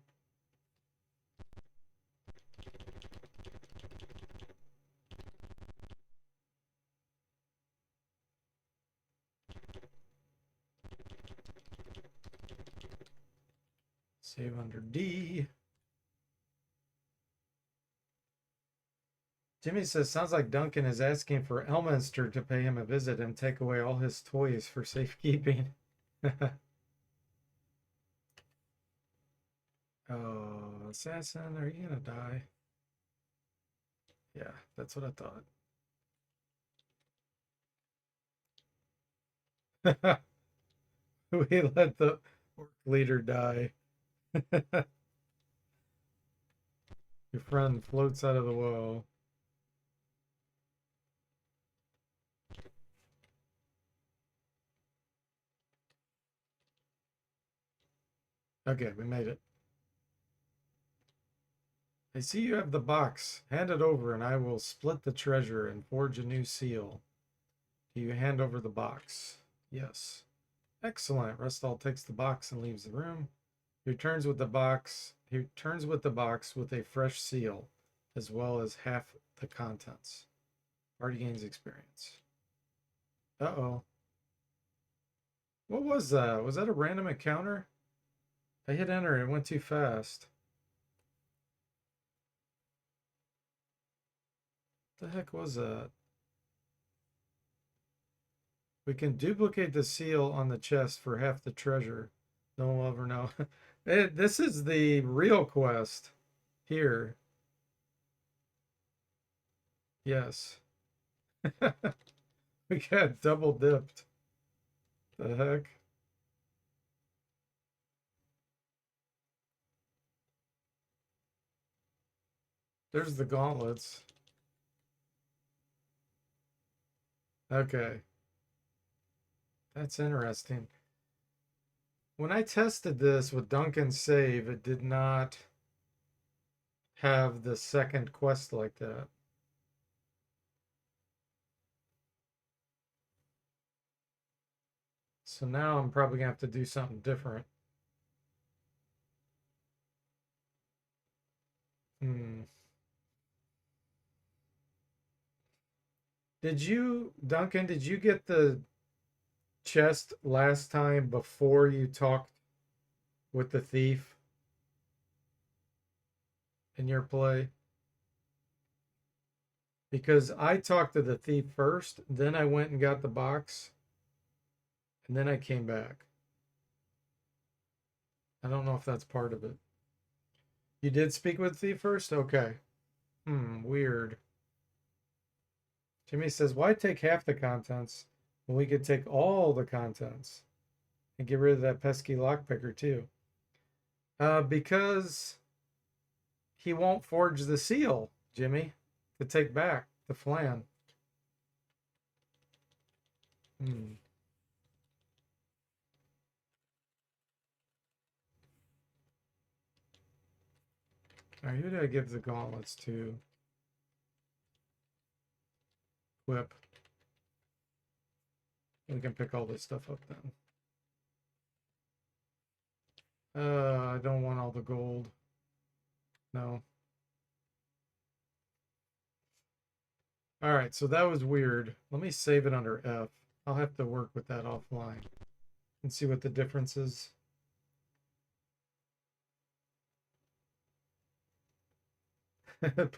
Save under D. Jimmy says, sounds like Duncan is asking for Elminster to pay him a visit and take away all his toys for safekeeping. Oh, assassin, are you gonna die? Yeah, that's what I thought. We let the orc leader die. Your friend floats out of the well. Okay, we made it. I see you have the box. Hand it over and I will split the treasure and forge a new seal. Do you hand over the box? Yes. Excellent. Restall takes the box and leaves the room. He returns with the box. He returns with the box with a fresh seal, as well as half the contents. Party gains experience. Uh-oh. What was that? Was that a random encounter? I hit enter and it went too fast. What the heck was that? We can duplicate the seal on the chest for half the treasure. No one will ever know. This is the real quest here. Yes. We got double dipped. The heck? There's the gauntlets. Okay. That's interesting. When I tested this with Duncan's save, it did not have the second quest like that. So now I'm probably gonna have to do something different. Duncan, did you get the chest last time before you talked with the thief in your play? Because I talked to the thief first, then I went and got the box, and then I came back. I don't know if that's part of it. You did speak with the thief first? Okay. Weird. Jimmy says, why take half the contents when we could take all the contents and get rid of that pesky lockpicker too? Because he won't forge the seal, Jimmy, to take back the flan. All right, who did I give the gauntlets to? Whip. We can pick all this stuff up then. I don't want all the gold. No. All right, so that was weird. Let me save it under F. I'll have to work with that offline and see what the difference is.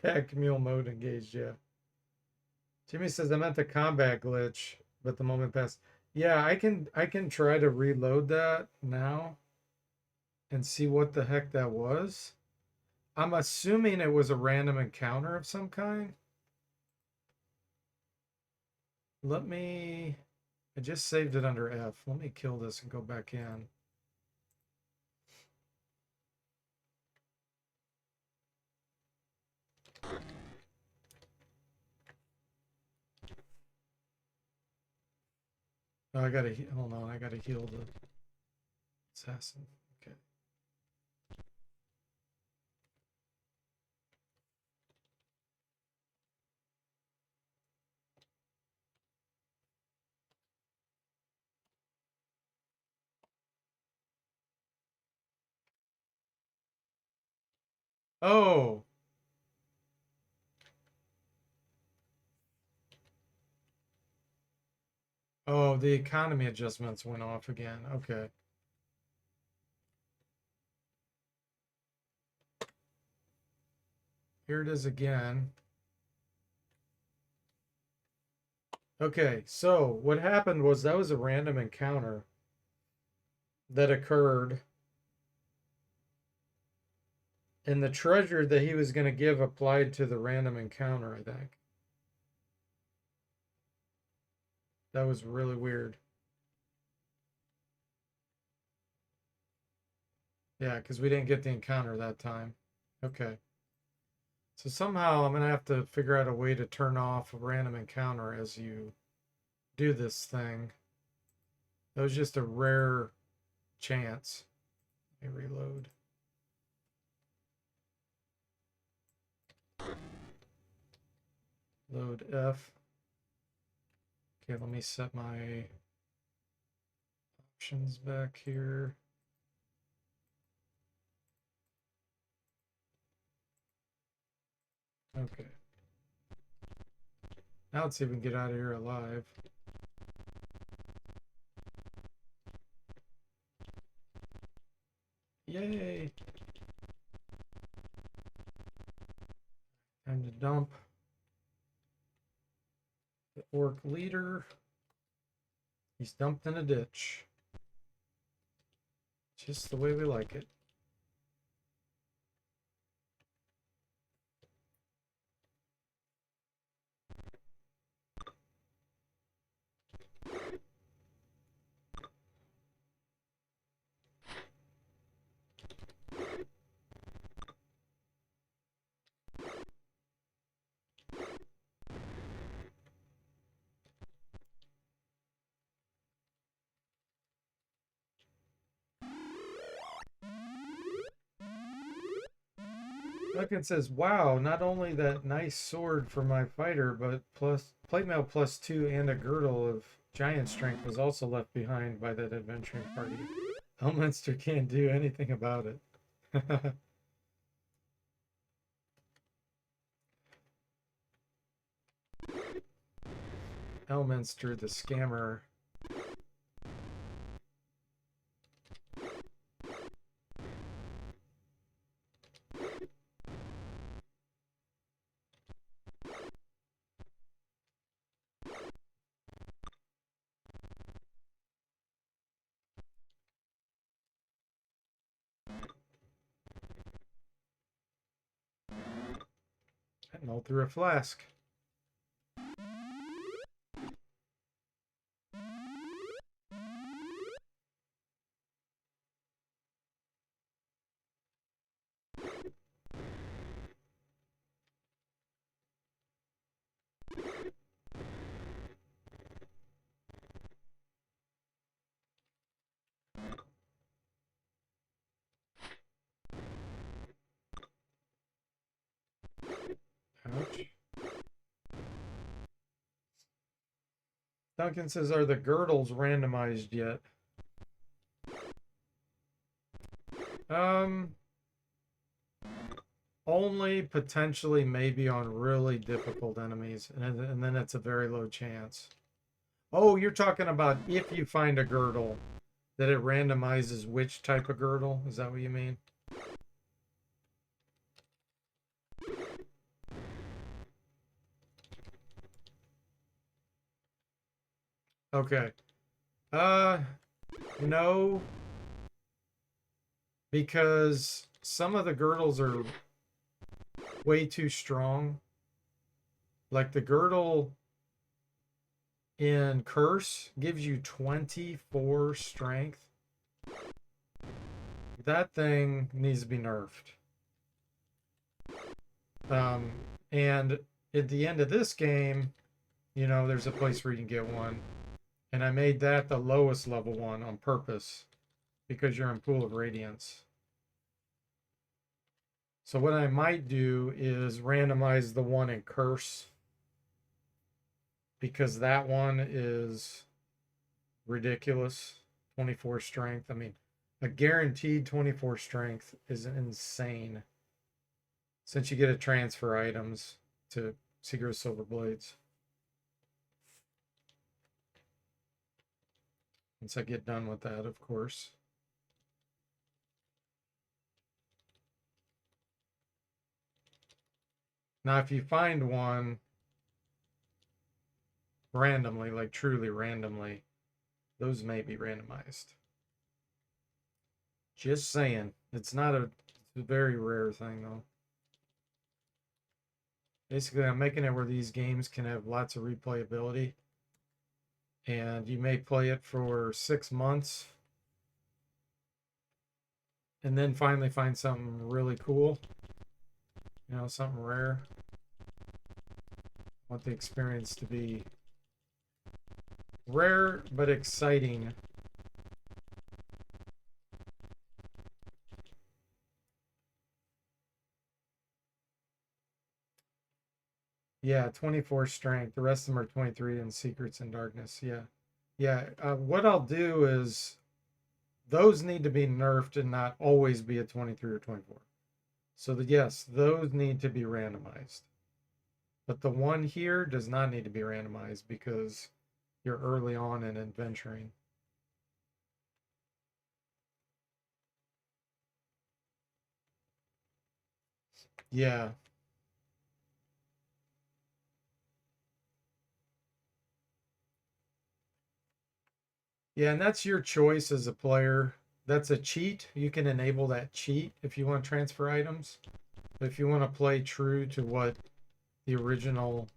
Pack mule mode engaged, yeah. Jimmy says I meant the combat glitch, but the moment passed. Yeah, I can try to reload that now and see what the heck that was. I'm assuming it was a random encounter of some kind. I just saved it under F. Let me kill this and go back in. Oh, hold on, I gotta heal the assassin. Okay. Oh. Oh, the economy adjustments went off again. Okay. Here it is again. Okay, so what happened was that was a random encounter that occurred. And the treasure that he was going to give applied to the random encounter, I think. That was really weird. Yeah, because we didn't get the encounter that time. Okay. So somehow I'm going to have to figure out a way to turn off a random encounter as you do this thing. That was just a rare chance. Let me reload. Load F. Okay, let me set my options back here. Okay. Now let's see if we can get out of here alive. Yay! Time to dump the orc leader. He's dumped in a ditch. Just the way we like it. Duncan says, wow, not only that nice sword for my fighter, but plus plate mail +2 and a girdle of giant strength was also left behind by that adventuring party. Elminster can't do anything about it. Elminster, the scammer. And all through a flask. Ouch. Duncan says, are the girdles randomized yet? Only potentially maybe on really difficult enemies, and then it's a very low chance. Oh, you're talking about if you find a girdle, that it randomizes which type of girdle? Is that what you mean? Okay. No, because some of the girdles are way too strong. Like the girdle in Curse gives you 24 strength. That thing needs to be nerfed. And at the end of this game, you know, there's a place where you can get one. And I made that the lowest level one on purpose because you're in Pool of Radiance. So what I might do is randomize the one in Curse, because that one is ridiculous. 24 strength. I mean, a guaranteed 24 strength is insane, since you get to transfer items to Secret Silver Blades. Once I get done with that, of course. Now, if you find one randomly, like truly randomly, those may be randomized. Just saying. It's not a very rare thing, though. Basically, I'm making it where these games can have lots of replayability. And you may play it for 6 months. and then finally find something really cool, you know, something rare. I want the experience to be rare but exciting. Yeah, 24 strength. The rest of them are 23 in secrets and darkness. Yeah. Yeah. What I'll do is those need to be nerfed and not always be a 23 or 24. So that yes, those need to be randomized. But the one here does not need to be randomized because you're early on in adventuring. Yeah. Yeah, and that's your choice as a player. That's a cheat. You can enable that cheat if you want to transfer items. But if you want to play true to what the original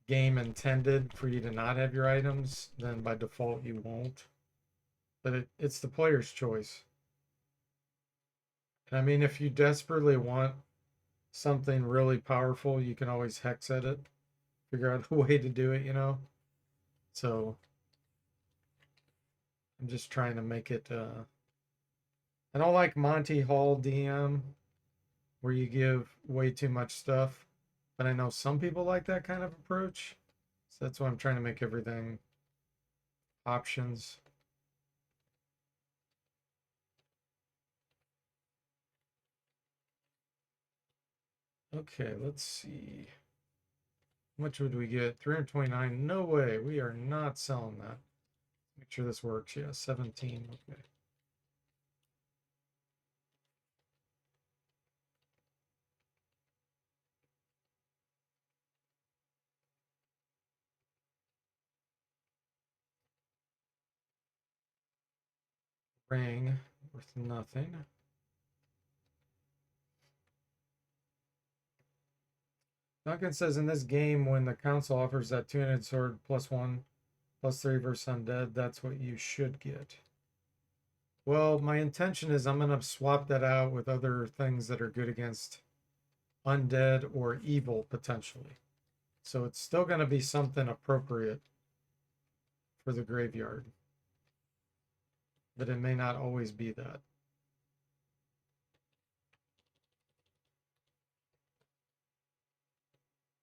game intended for you to not have your items, then by default you won't. But it's the player's choice. And I mean, if you desperately want something really powerful, you can always hex edit, figure out a way to do it, you know? So I'm just trying to make it. I don't like Monty Hall DM where you give way too much stuff, but I know some people like that kind of approach. So that's why I'm trying to make everything options. Okay, let's see. How much would we get? 329. No way. We are not selling that. Make sure this works. Yeah, 17. Okay. Ring worth nothing. Duncan says in this game, when the council offers that two-handed sword +1, +3 versus undead, that's what you should get. Well, my intention is I'm going to swap that out with other things that are good against undead or evil potentially. So it's still going to be something appropriate for the graveyard. But it may not always be that.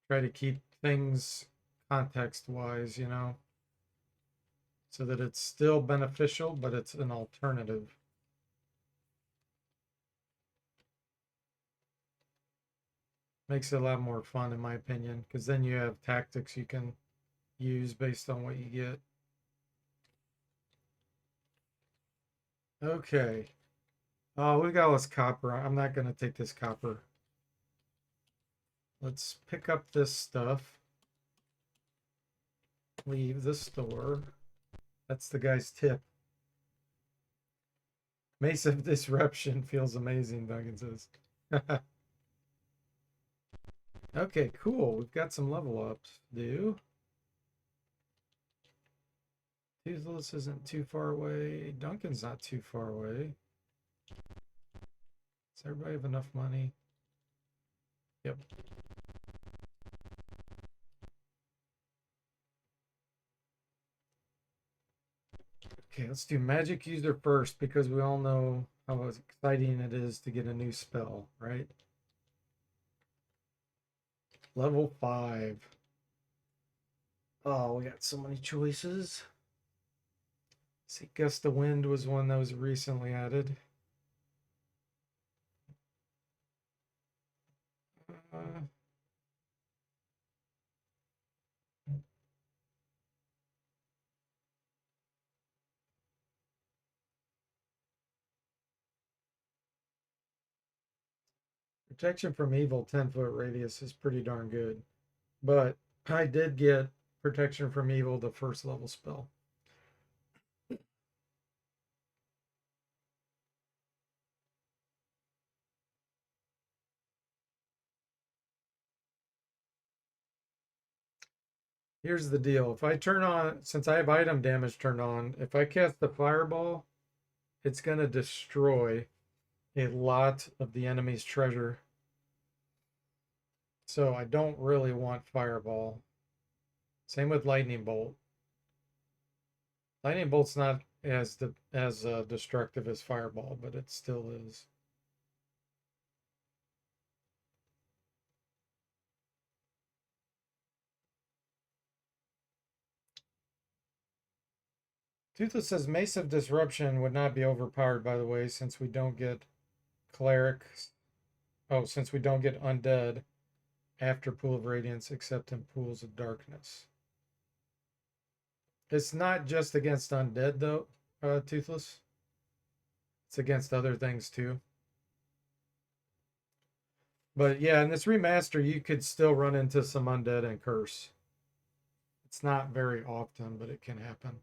Try to keep things context wise, you know, so that it's still beneficial, but it's an alternative. Makes it a lot more fun, in my opinion, because then you have tactics you can use based on what you get. Okay. Oh, we got all this copper. I'm not going to take this copper. Let's pick up this stuff. Leave the store. That's the guy's tip. Mace of Disruption feels amazing, Duncan says. Okay, cool. We've got some level ups to do. Toothless isn't too far away. Duncan's not too far away. Does everybody have enough money? Yep. Okay, let's do magic user first because we all know how exciting it is to get a new spell, right? Level 5. Oh, we got so many choices. See, Gust of Wind was one that was recently added. Uh, Protection from Evil 10-foot radius is pretty darn good. But I did get Protection from Evil, the first level spell. Here's the deal. If I turn on, since I have item damage turned on, if I cast the fireball, it's going to destroy a lot of the enemy's treasure. So I don't really want Fireball. Same with Lightning Bolt. Lightning Bolt's not as destructive as Fireball, but it still is. Toothless says Mace of Disruption would not be overpowered, by the way, since we don't get clerics. Oh, since we don't get undead after Pool of Radiance except in Pools of Darkness. It's not just against undead, though, Toothless. It's against other things, too. But yeah, in this remaster, you could still run into some undead and curse. It's not very often, but it can happen.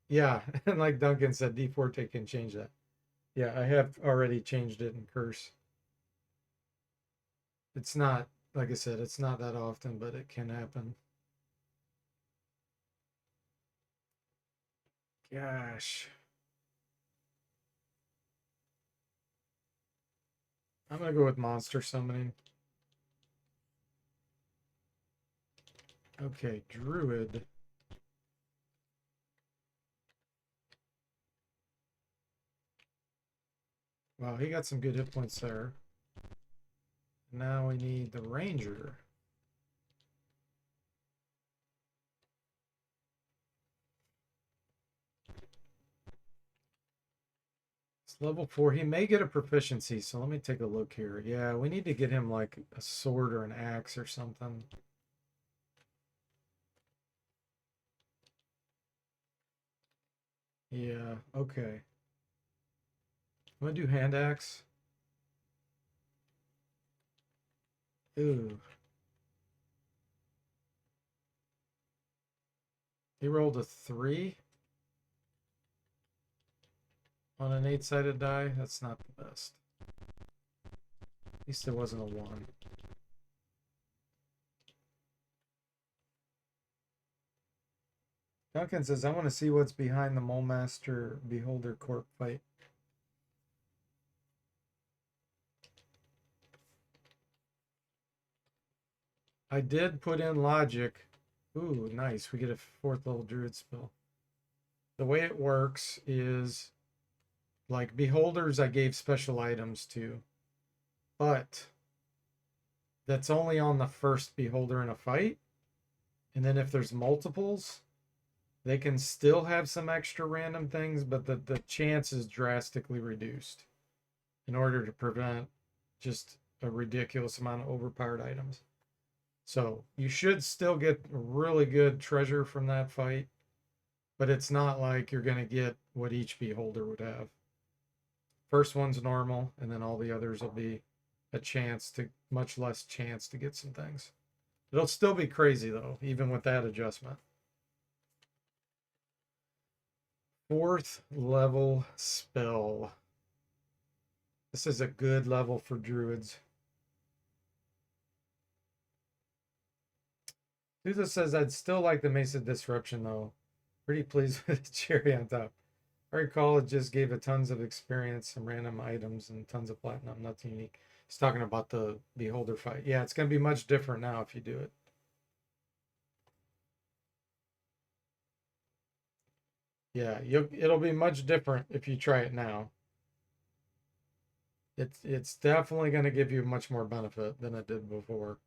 Yeah, and like Duncan said, DFortae can change that. Yeah, I have already changed it in curse. It's not, like I said, it's not that often, but it can happen. Gosh. I'm going to go with monster summoning. Okay, druid. Wow, he got some good hit points there. Now we need the ranger. It's level 4. He may get a proficiency, so let me take a look here. Yeah, we need to get him like a sword or an axe or something. Yeah, okay. I'm gonna do hand axe. Ooh. He rolled a 3 on an 8-sided die. That's not the best. At least it wasn't a 1. Duncan says, I want to see what's behind the Mole Master Beholder Corp fight. I did put in logic. Ooh, nice. We get a 4th level druid spell. The way it works is like beholders I gave special items to, but that's only on the first beholder in a fight. And then if there's multiples, they can still have some extra random things, but the chance is drastically reduced in order to prevent just a ridiculous amount of overpowered items. So you should still get really good treasure from that fight, but it's not like you're going to get what each beholder would have. First one's normal, and then all the others will be a chance to, much less chance to get some things. It'll still be crazy though, even with that adjustment. 4th level spell. This is a good level for druids. Luther says, I'd still like the Mace of Disruption though. Pretty pleased with the cherry on top. I recall it just gave it tons of experience, some random items, and tons of platinum. Nothing unique. He's talking about the beholder fight. Yeah, it's going to be much different now if you do it. Yeah, it'll be much different if you try it now. It's definitely going to give you much more benefit than it did before.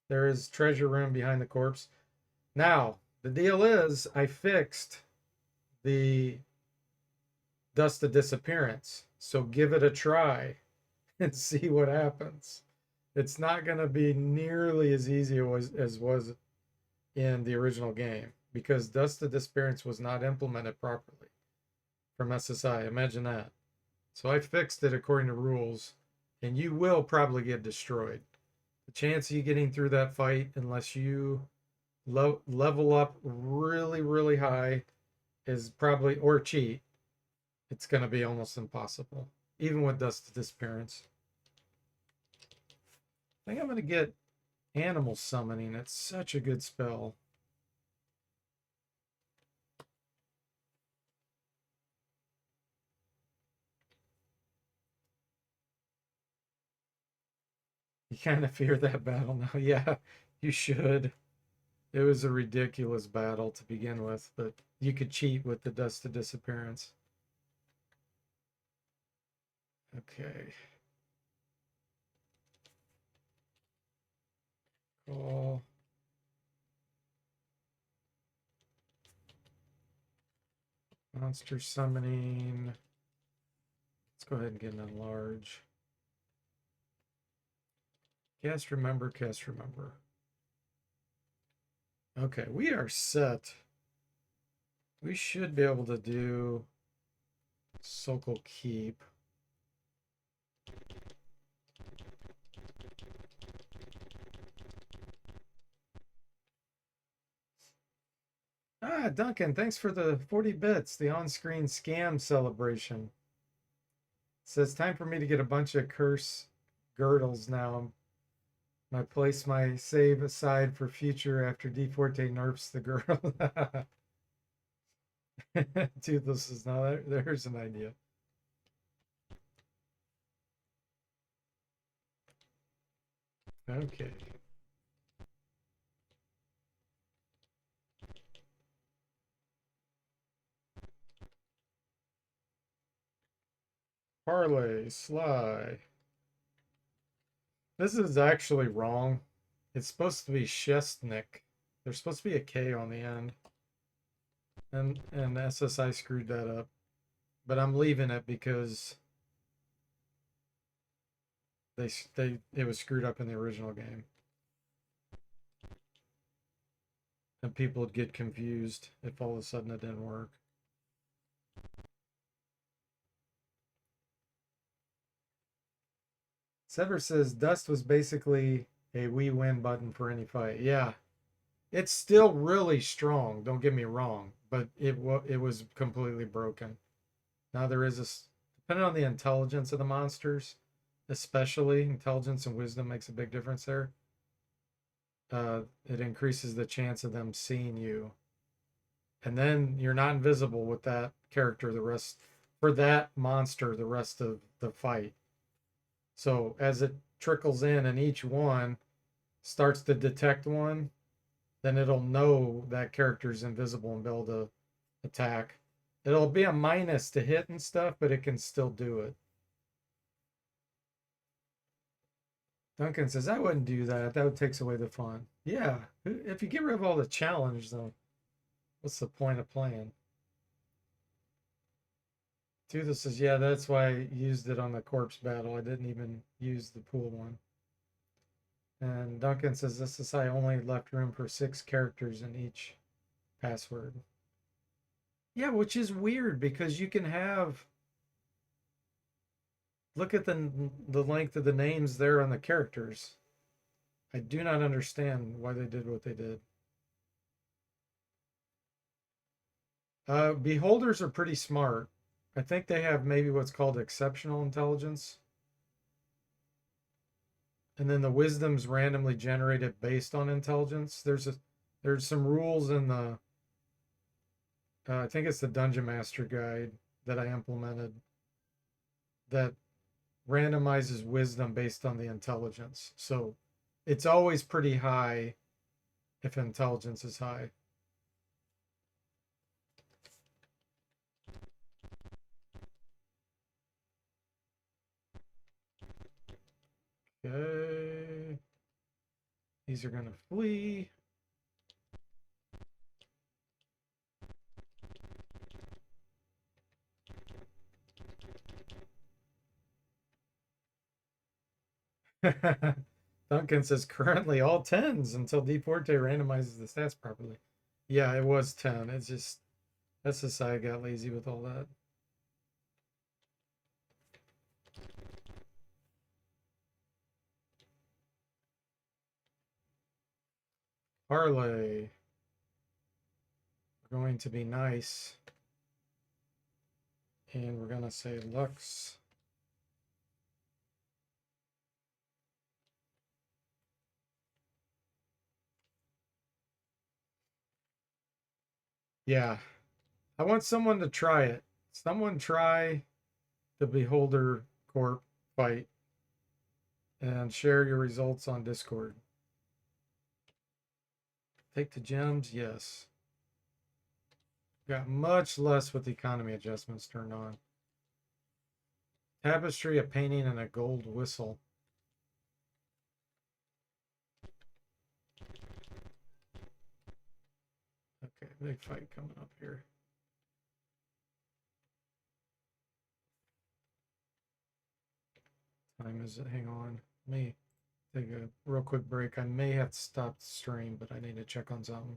There is treasure room behind the corpse. Now, the deal is I fixed the Dust of Disappearance. So give it a try and see what happens. It's not going to be nearly as easy as was in the original game because Dust of Disappearance was not implemented properly from SSI. Imagine that. So I fixed it according to rules, and you will probably get destroyed. The chance of you getting through that fight, unless you level up really, really high, is probably, or cheat, it's going to be almost impossible, even with Dust of Disappearance. I think I'm going to get Animal Summoning. It's such a good spell. kind of fear that battle now. Yeah, you should. It was a ridiculous battle to begin with, but you could cheat with the Dust to Disappearance. Okay. Cool. Monster summoning. Let's go ahead and get an enlarge. Cast Remember, cast Remember. Okay, we are set. We should be able to do Sokol Keep. Ah, Duncan, thanks for the 40 bits, the on-screen scam celebration. It says time for me to get a bunch of curse girdles now. I place my save aside for future after DFortae nerfs the girdle. Dude, this is now there's an idea. Okay. Parlay, Sly. This is actually wrong. It's supposed to be Shestnik. There's supposed to be a K on the end. And SSI screwed that up. But I'm leaving it because it was screwed up in the original game. And people would get confused if all of a sudden it didn't work. Sever says Dust was basically a we win button for any fight. Yeah. It's still really strong, don't get me wrong, but it was completely broken. Now there is a, depending on the intelligence of the monsters, especially intelligence and wisdom makes a big difference there. It increases the chance of them seeing you. And then you're not invisible with that character for that monster the rest of the fight. So as it trickles in and each one starts to detect one, then it'll know that character's invisible and be able to attack. It'll be a minus to hit and stuff, but it can still do it. Duncan says, I wouldn't do that. That takes away the fun. Yeah, if you get rid of all the challenge, though, what's the point of playing? Tootha says, yeah, that's why I used it on the corpse battle. I didn't even use the pool one. And Duncan says, this is I only left room for 6 characters in each password. Yeah, which is weird because you can have, look at the length of the names there on the characters. I do not understand why they did what they did. Beholders are pretty smart. I think they have maybe what's called exceptional intelligence. And then the wisdom's randomly generated based on intelligence. There's some rules in the I think it's the Dungeon Master guide that I implemented that randomizes wisdom based on the intelligence. So it's always pretty high if intelligence is high. Okay. These are going to flee. Duncan says currently all 10s until DFortae randomizes the stats properly. Yeah, it was 10. It's just SSI got lazy with all that. Parlay. We're going to be nice. And we're going to say Lux. Yeah. I want someone to try it. Someone try the Beholder Corp fight. and share your results on Discord. Take the gems, yes. Got much less with the economy adjustments turned on. Tapestry, a painting, and a gold whistle. Okay, big fight coming up here. Time is it? Hang on. Me take a real quick break. I may have to stop the stream, but I need to check on something.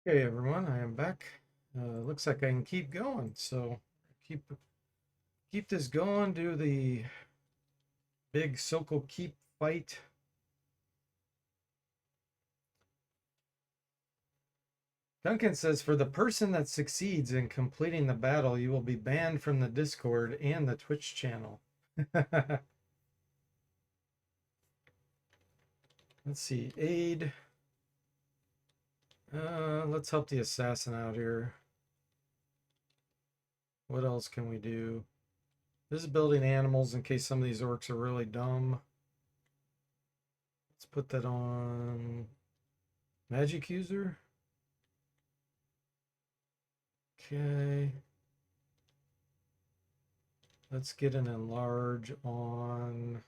Okay, everyone, I am back. Looks like I can keep going, so keep this going. Do the big Sokol keep fight. Duncan says, for the person that succeeds in completing the battle, you will be banned from the Discord and the Twitch channel. Let's see, aid. Let's help the assassin out here. What else can we do? This is building animals in case some of these orcs are really dumb. Let's put that on magic user. Okay. Let's get an enlarge on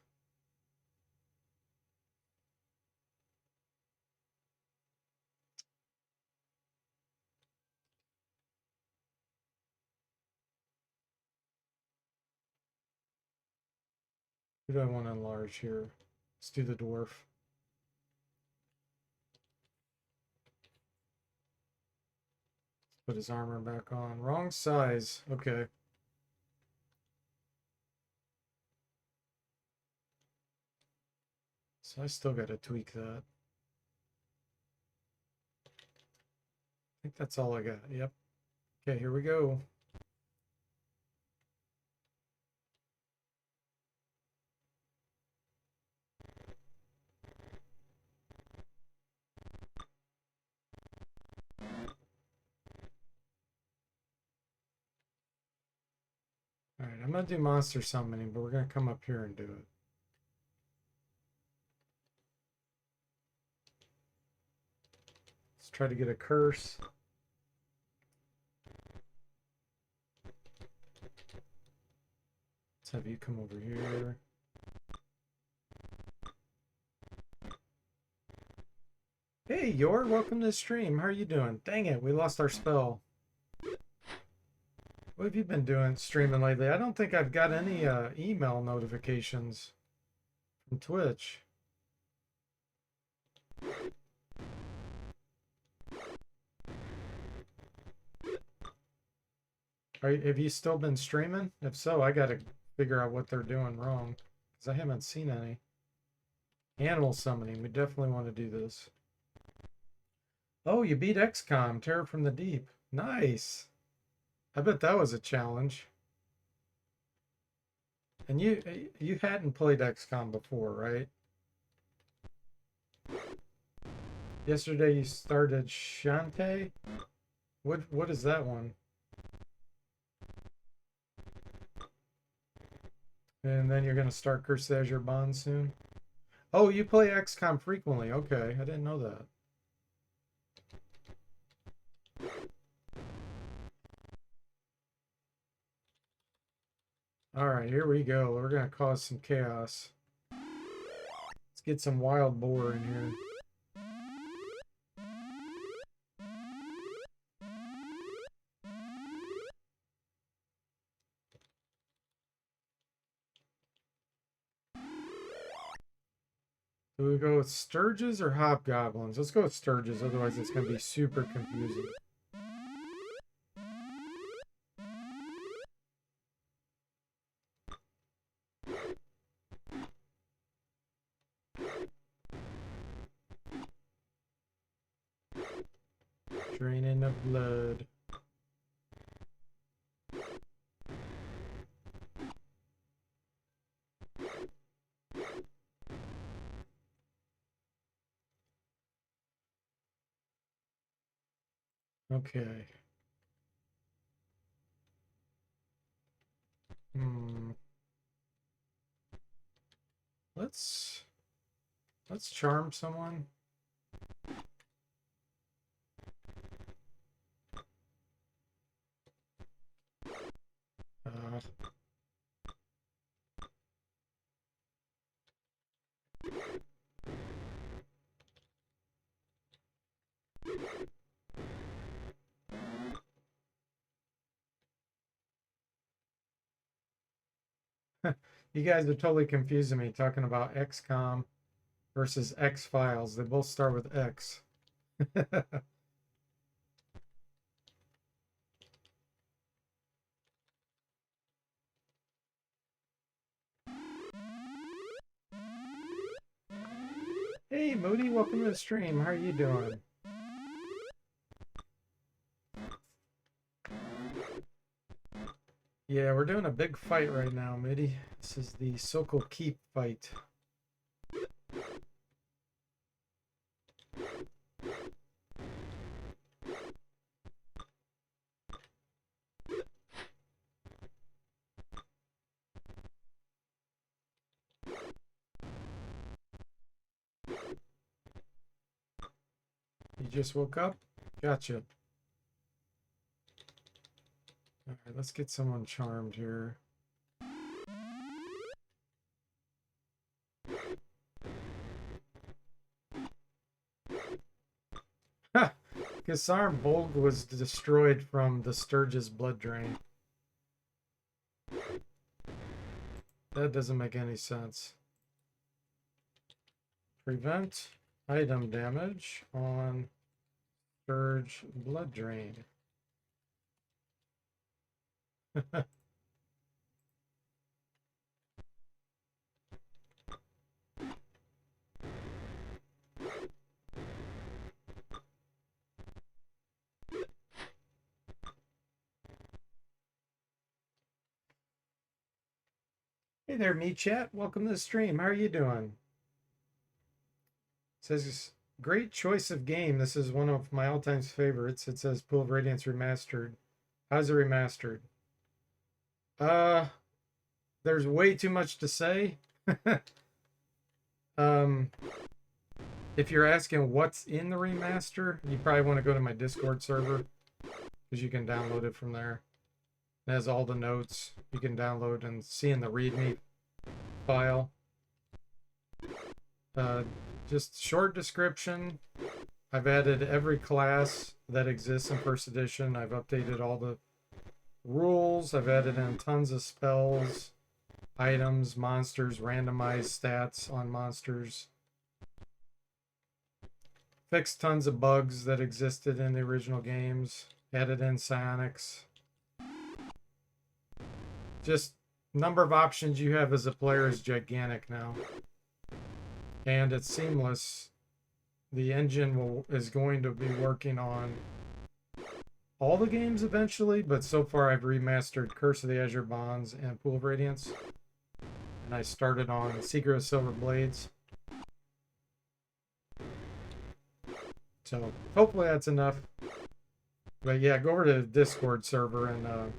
who do I want to enlarge here? Let's do the dwarf. Put his armor back on. Wrong size. Okay. So I still got to tweak that. I think that's all I got. Yep. Okay, here we go. All right, I'm going to do monster summoning, but we're going to come up here and do it. Let's try to get a curse. Let's have you come over here. Hey, Yor, welcome to the stream. How are you doing? Dang it, we lost our spell. What have you been doing streaming lately? I don't think I've got any email notifications from Twitch. Have you still been streaming? If so, I gotta figure out what they're doing wrong, because I haven't seen any. Animal summoning, we definitely want to do this. Oh, you beat XCOM, Terror from the Deep. Nice. I bet that was a challenge. And you hadn't played XCOM before, right? Yesterday you started Shantae? What is that one? And then you're gonna start Curse Azure Bond soon? Oh, you play XCOM frequently. Okay, I didn't know that. All right, here we go. We're gonna cause some chaos. Let's get some wild boar in here. Do we go with Sturges or Hobgoblins? Let's go with Sturges, otherwise it's going to be super confusing. Draining of blood. Okay. Let's charm someone. You guys are totally confusing me talking about XCOM versus X-Files. They both start with X. Hey, Moody, welcome to the stream. How are you doing? Yeah, we're doing a big fight right now, Mitty. This is the Sokol Keep fight. You just woke up? Gotcha. Alright, let's get someone charmed here. Ha! Gisarm Bolg was destroyed from the Sturge's blood drain. That doesn't make any sense. Prevent item damage on Sturge blood drain. Hey there, me chat. Welcome to the stream. How are you doing? It says great choice of game. This is one of my all-time favorites. It says Pool of Radiance Remastered. How's it remastered? There's way too much to say. um if you're asking what's in the remaster, you probably want to go to my Discord server because you can download it from there. It has all the notes you can download and see in the README file. Just short description. I've added every class that exists in first edition. I've updated all the rules. I've added in tons of spells, items, monsters, randomized stats on monsters. Fixed tons of bugs that existed in the original games. Added in psionics. Just number of options you have as a player is gigantic now. And it's seamless. The engine is going to be working on all the games eventually, but so far I've remastered Curse of the Azure Bonds and Pool of Radiance. And I started on Secret of Silver Blades. So hopefully that's enough. But yeah, go over to the Discord server and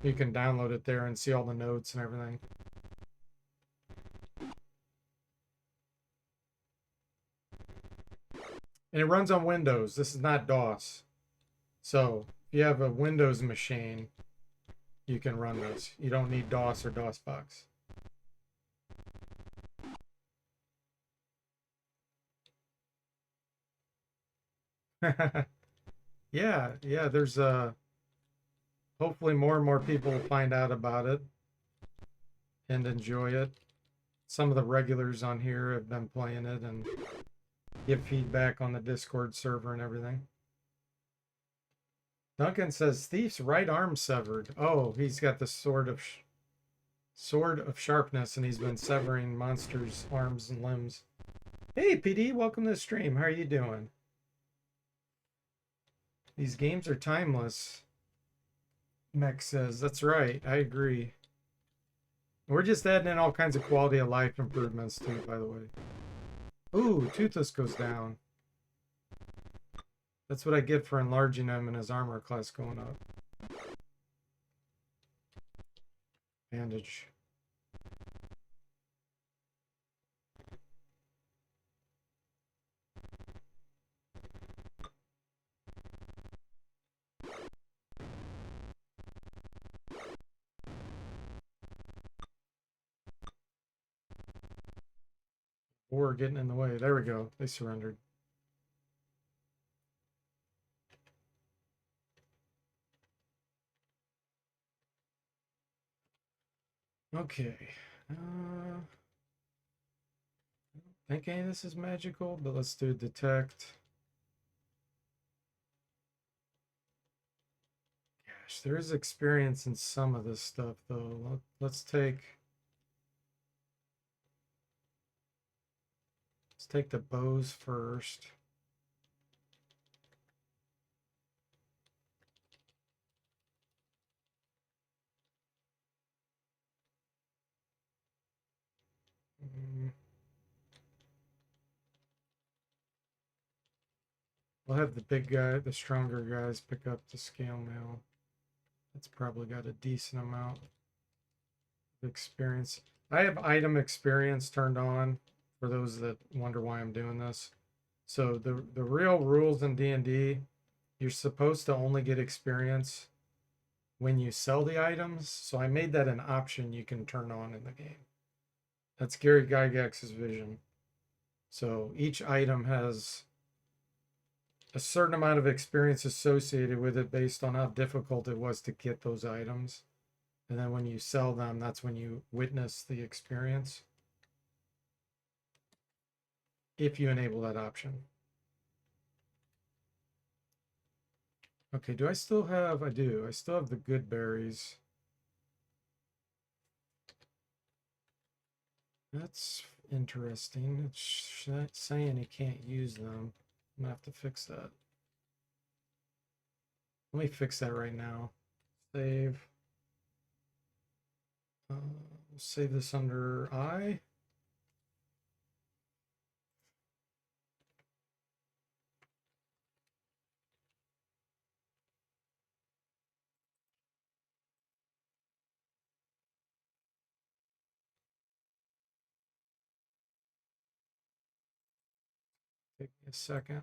you can download it there and see all the notes and everything. And it runs on Windows. This is not DOS. So if you have a Windows machine, you can run this. You don't need DOS or DOSBox. yeah, there's hopefully more and more people will find out about it and enjoy it. Some of the regulars on here have been playing it and give feedback on the Discord server and everything. Duncan says thief's right arm severed. Oh, he's got the sword of sharpness and he's been severing monsters' arms and limbs. Hey PD, welcome to the stream. How are you doing? These games are timeless. Mech says, that's right. I agree. We're just adding in all kinds of quality of life improvements too, by the way. Ooh, Toothless goes down. That's what I get for enlarging him and his armor class going up. Bandage. Or getting in the way. There we go. They surrendered. Okay. I don't think any of this is magical, but let's do detect. Gosh, there is experience in some of this stuff, though. Let's take the bows first. We'll have the big guy, the stronger guys pick up the scale mail. That's probably got a decent amount of experience. I have item experience turned on for those that wonder why I'm doing this. So the real rules in D&D, you're supposed to only get experience when you sell the items. So I made that an option you can turn on in the game. That's Gary Gygax's vision. So each item has a certain amount of experience associated with it based on how difficult it was to get those items. And then when you sell them, that's when you witness the experience. If you enable that option. Okay, do I still have, I do, I still have the good berries. That's interesting. It's saying you can't use them. I'm gonna have to fix that. Let me fix that right now. Save. Save this under I. Take me a second.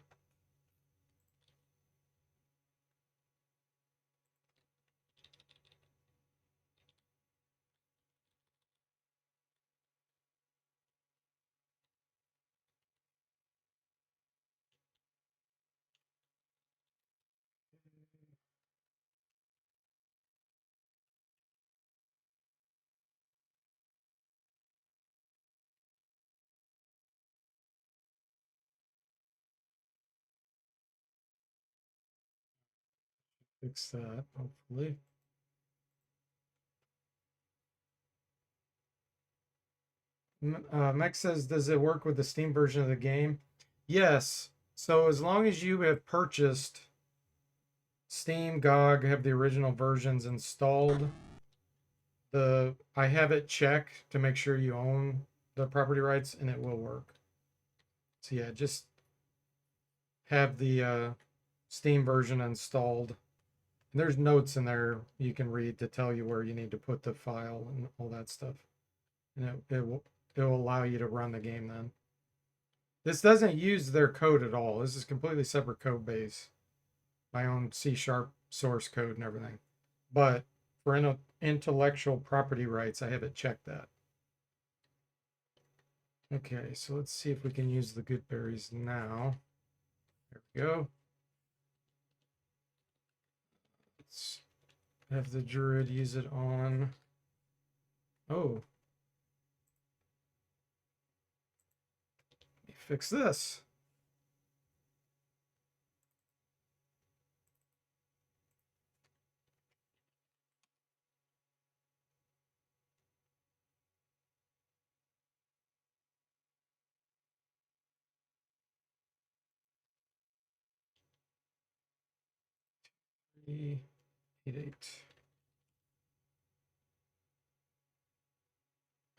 Fix that, hopefully. Mex says, does it work with the Steam version of the game? Yes. So as long as you have purchased Steam, GOG, have the original versions installed, I have it checked to make sure you own the property rights, and it will work. So yeah, just have the Steam version installed. And there's notes in there you can read to tell you where you need to put the file and all that stuff. And it will allow you to run the game then. This doesn't use their code at all. This is completely separate code base. My own C# source code and everything. But for intellectual property rights, I have it checked that. Okay, so let's see if we can use the good berries now. There we go. Let's have the druid use it on. Oh. Let me fix this. Three, 8, 8.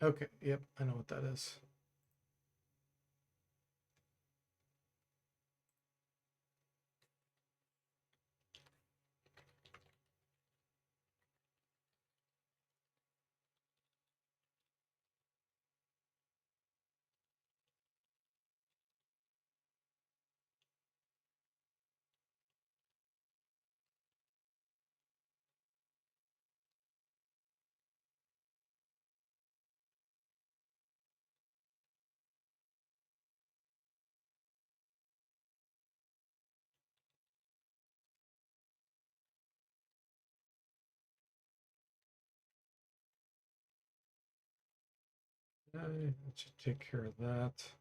Okay, yep, I know what that is. Okay, that should take care of that.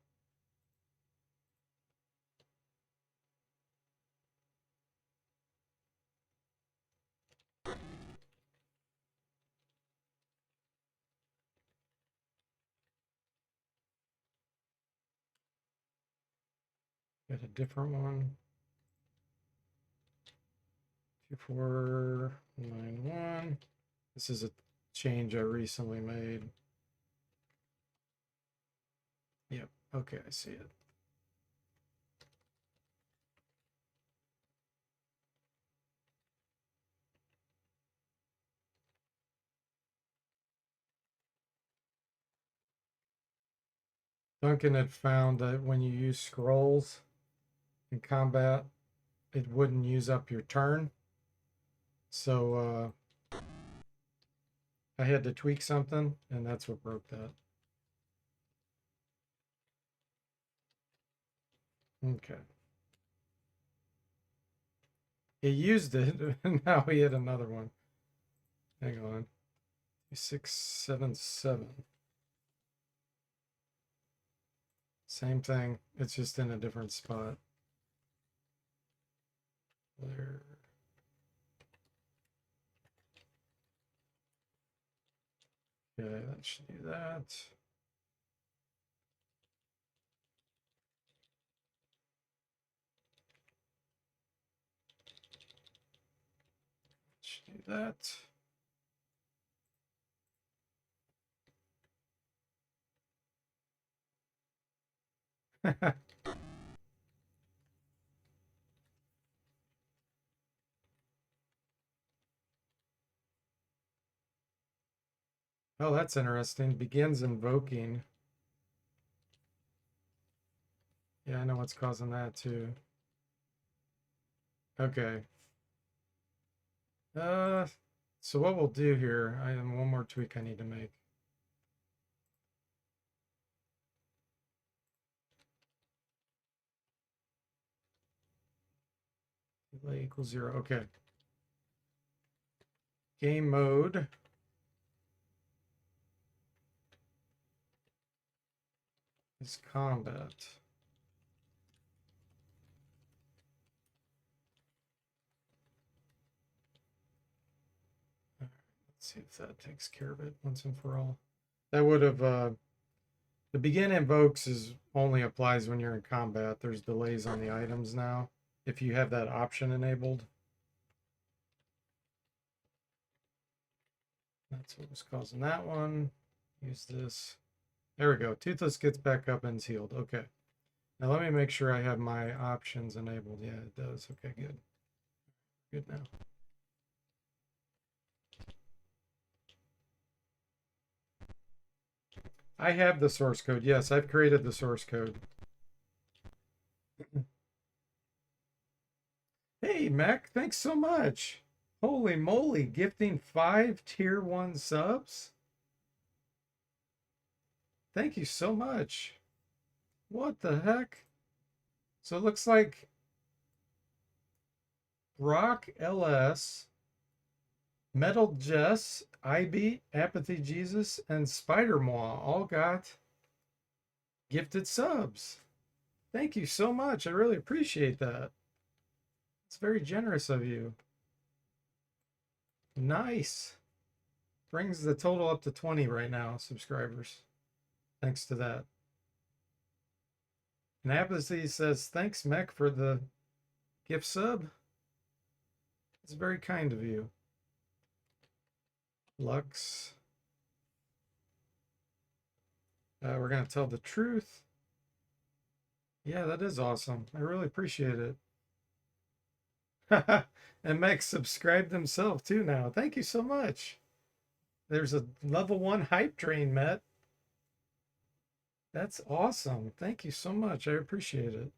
Got a different one. 2491. This is a change I recently made. Yep. Okay, I see it. Duncan had found that when you use scrolls in combat, it wouldn't use up your turn. So I had to tweak something, and that's what broke that. Okay. He used it, and now he hit another one. Hang on. 677. Same thing. It's just in a different spot. There. Okay, that should do that. Should do that. Oh, that's interesting. Begins invoking. Yeah, I know what's causing that too. Okay. So what we'll do here, I have one more tweak I need to make. Delay equals 0. Okay. Game mode. Is combat. Let's see if that takes care of it once and for all. That would have the begin invokes is only applies when you're in combat. There's delays on the items now if you have that option enabled. That's what was causing that one. Use this. There we go. Toothless gets back up and is healed. Okay. Now let me make sure I have my options enabled. Yeah, it does. Okay, good. Good now. I have the source code. Yes, I've created the source code. Hey, Mac, thanks so much. Holy moly, gifting 5 tier 1 subs. Thank you so much. What the heck? So it looks like Brock LS, Metal Jess, IB, Apathy Jesus, and Spider Moa all got gifted subs. Thank you so much. I really appreciate that. It's very generous of you. Nice. Brings the total up to 20 right now, subscribers. Thanks to that. And Apathy says, thanks, Mech, for the gift sub. It's very kind of you. Lux. We're going to tell the truth. Yeah, that is awesome. I really appreciate it. And Mech subscribed himself too now. Thank you so much. There's a level 1 hype train, Met. That's awesome. Thank you so much. I appreciate it.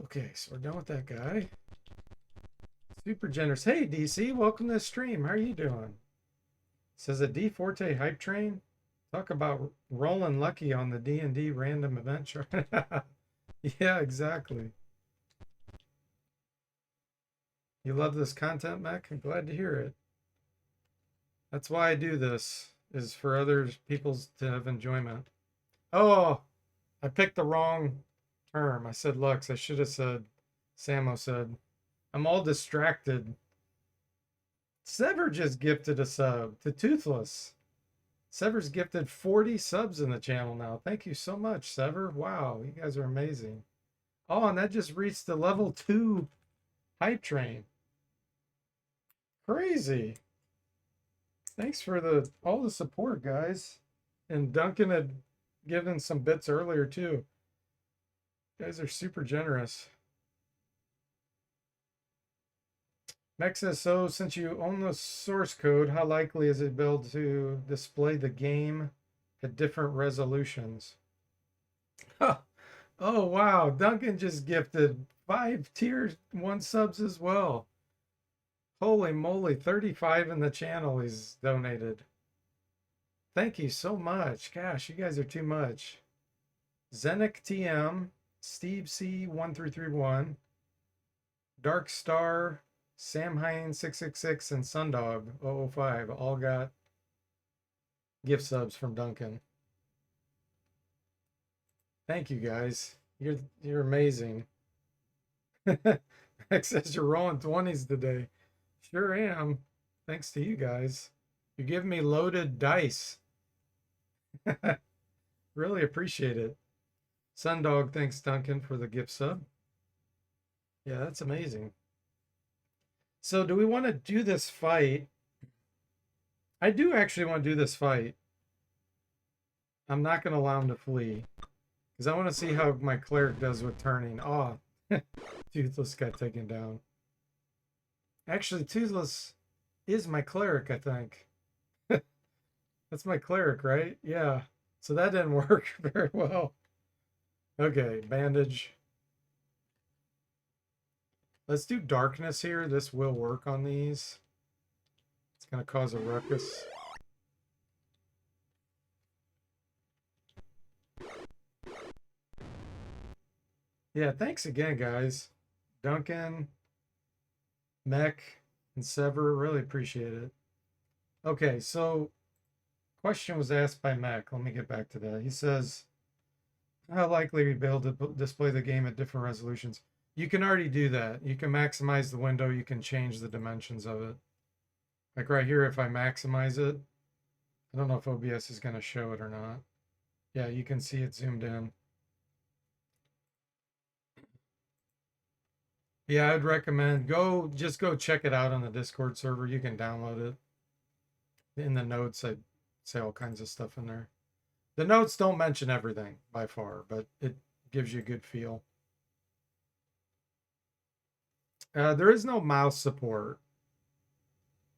Okay, so we're done with that guy. Super generous. Hey, DC, welcome to the stream. How are you doing? Says a DFortae hype train. Talk about rolling lucky on the D&D random event chart. Yeah, exactly. You love this content, Mac? I'm glad to hear it. That's why I do this, is for other people's to have enjoyment. Oh, I picked the wrong term. I said Lux. I should have said, Samo said. I'm all distracted. Sever just gifted a sub to Toothless. Sever's gifted 40 subs in the channel now. Thank you so much, Sever. Wow, you guys are amazing. Oh, and that just reached the level 2 hype train. Crazy. Thanks for all the support, guys. And Duncan had given some bits earlier too. You guys are super generous. Max says, so since you own the source code, how likely is it built to display the game at different resolutions? Oh wow, Duncan just gifted 5 tier 1 subs as well. Holy moly, 35 in the channel he's donated. Thank you so much. Gosh, you guys are too much. Zenik TM, Steve C1331, Dark Star, Sam Hine 666, and Sundog 005 all got gift subs from Duncan. Thank you guys. You're amazing. Max says you're rolling 20s today. Sure am. Thanks to you guys. You give me loaded dice. Really appreciate it. Sundog thanks Duncan for the gift sub. Yeah, that's amazing. So do we want to do this fight? I do actually want to do this fight. I'm not going to allow him to flee. Because I want to see how my cleric does with turning. Oh, Toothless got taken down. Actually, Toothless is my cleric, I think. That's my cleric, right? Yeah. So that didn't work very well. Okay, bandage. Let's do darkness here. This will work on these. It's going to cause a ruckus. Yeah, thanks again, guys. Duncan, Mech, and Sever, really appreciate it. Okay, so question was asked by Mech. Let me get back to that. He says, how likely we be able to display the game at different resolutions? You can already do that. You can maximize the window. You can change the dimensions of it. Like right here, if I maximize it, I don't know if OBS is going to show it or not. Yeah, you can see it zoomed in. Yeah, I'd recommend just go check it out on the Discord server. You can download it. In the notes, I say all kinds of stuff in there. The notes don't mention everything by far, but it gives you a good feel. There is no mouse support.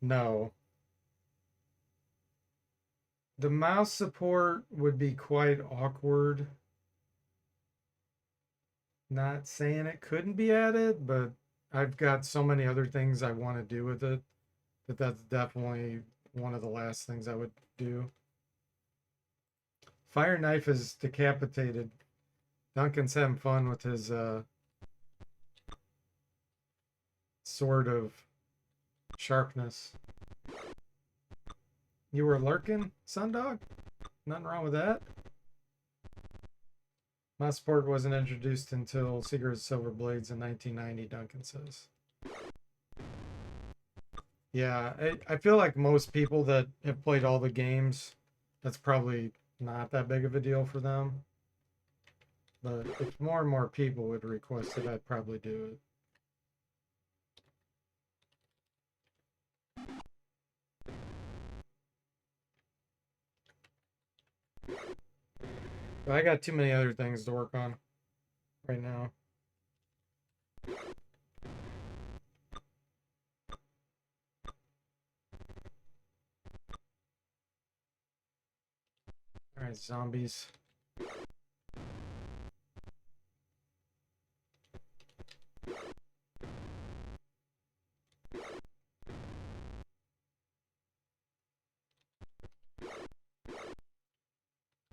No. The mouse support would be quite awkward. Not saying it couldn't be added, but I've got so many other things I want to do with it that's definitely one of the last things I would do. Fire Knife is decapitated. Duncan's having fun with his sword of sharpness. You were lurking, Sundog? Nothing wrong with that. Mouse support wasn't introduced until Secret of Silver Blades in 1990, Duncan says. Yeah, I feel like most people that have played all the games, that's probably not that big of a deal for them. But if more and more people would request it, I'd probably do it. But I got too many other things to work on right now. Alright, zombies.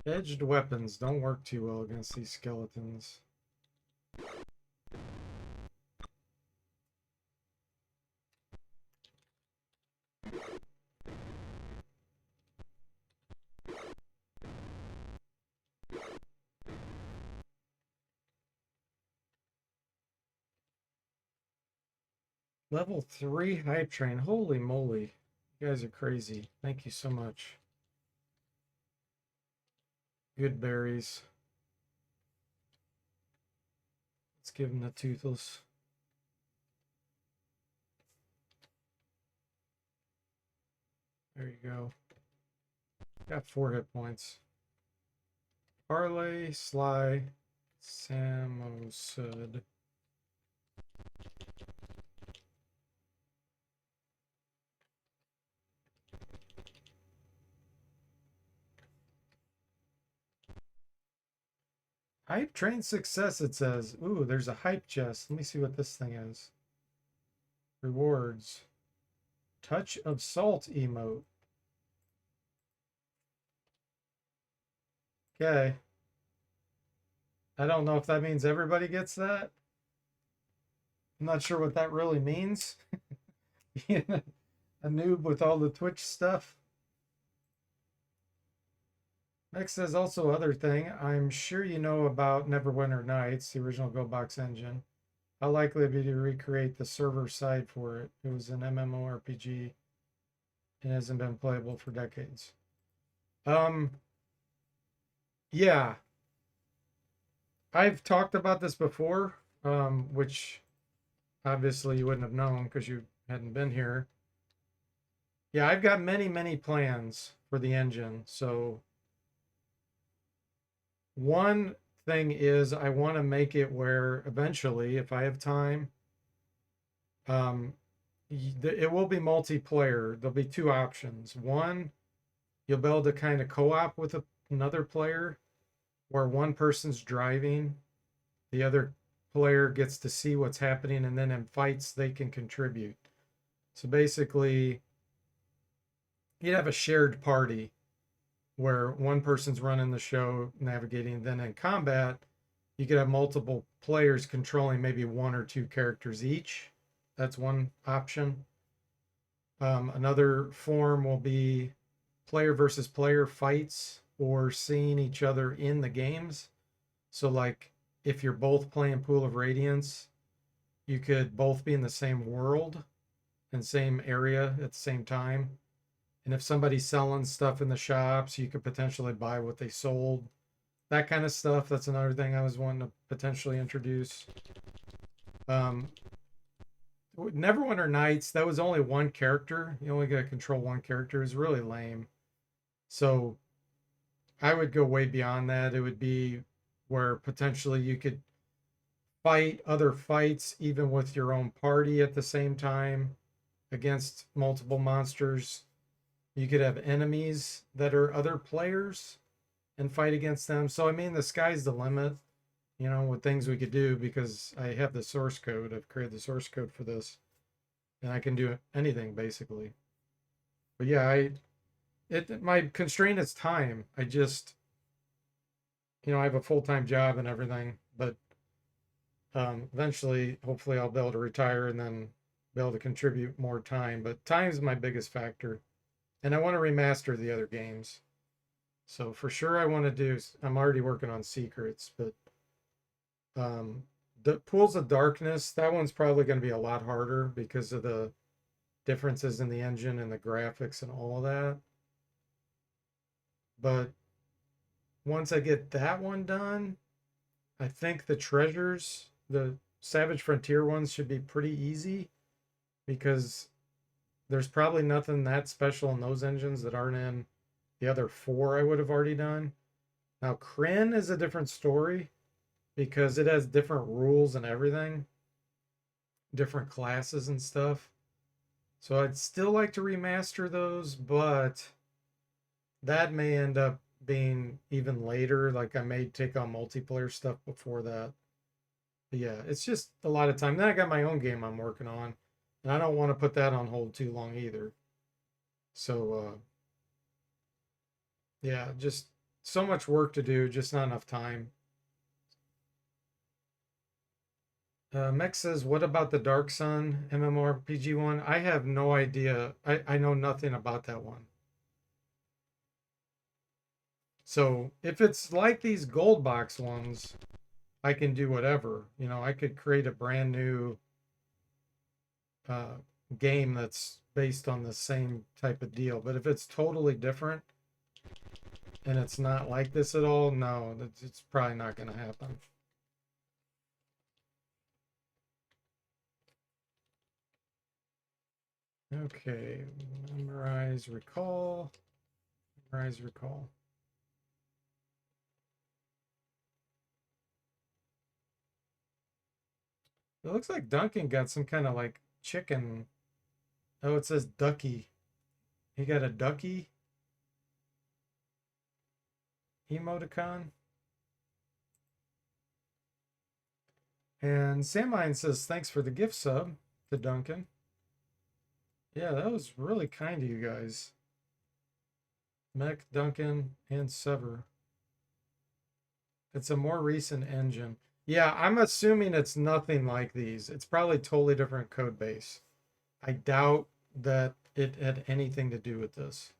Edged weapons don't work too well against these skeletons. Level 3 hype train. Holy moly. You guys are crazy. Thank you so much. Good berries. Let's give him the toothless. There you go. Got 4 hit points. Parlay, Sly, Samosud. Hype train success, it says. Ooh, there's a hype chest. Let me see what this thing is. Rewards. Touch of Salt emote. Okay. I don't know if that means everybody gets that. I'm not sure what that really means. Being a noob with all the Twitch stuff. Next says also other thing. I'm sure you know about Neverwinter Nights, the original Go Box engine. How likely would it be to recreate the server side for it? It was an MMORPG and hasn't been playable for decades. Yeah. I've talked about this before, which obviously you wouldn't have known because you hadn't been here. Yeah, I've got many, many plans for the engine. So one thing is I want to make it where eventually, if I have time, it will be multiplayer. There'll be 2 options. One, you'll be able to kind of co-op with another player where one person's driving, the other player gets to see what's happening, and then in fights they can contribute. So basically, you'd have a shared party where one person's running the show, navigating. Then in combat, you could have multiple players controlling maybe 1 or 2 characters each. That's one option. Another form will be player versus player fights or seeing each other in the games. So like if you're both playing Pool of Radiance, you could both be in the same world and same area at the same time. And if somebody's selling stuff in the shops, you could potentially buy what they sold. That kind of stuff. That's another thing I was wanting to potentially introduce. Neverwinter Nights, that was only 1 character. You only got to control 1 character. It was really lame. So I would go way beyond that. It would be where potentially you could fight other fights even with your own party at the same time against multiple monsters. You could have enemies that are other players and fight against them. So I mean, the sky's the limit, you know, with things we could do, because I have the source code. I've created the source code for this, and I can do anything basically. But yeah, my constraint is time. I just, you know, I have a full-time job and everything, but eventually, hopefully I'll be able to retire and then be able to contribute more time. But time is my biggest factor. And I want to remaster the other games. So for sure I want to do, I'm already working on Secrets, but the Pools of Darkness, that one's probably going to be a lot harder because of the differences in the engine and the graphics and all of that. But once I get that one done, I think the treasures, the Savage Frontier ones, should be pretty easy, because there's probably nothing that special in those engines that aren't in the other 4 I would have already done. Now, Kryn is a different story because it has different rules and everything, different classes and stuff. So I'd still like to remaster those, but that may end up being even later. Like I may take on multiplayer stuff before that. But yeah, it's just a lot of time. Then I got my own game I'm working on, and I don't want to put that on hold too long either. So yeah, just so much work to do, just not enough time. Mech says, what about the Dark Sun MMORPG one? I have no idea. I know nothing about that one. So if it's like these gold box ones, I can do whatever. You know, I could create a brand new game that's based on the same type of deal. But if it's totally different and it's not like this at all, no, it's probably not going to happen. Okay, memorize, recall, memorize, recall. It looks like Duncan got some kind of like chicken. Oh, it says ducky. He got a ducky emoticon. And Samine says, thanks for the gift sub to Duncan. Yeah, that was really kind of you guys. Mech, Duncan, and Sever. It's a more recent engine. Yeah, I'm assuming it's nothing like these. It's probably totally different code base. I doubt that it had anything to do with this.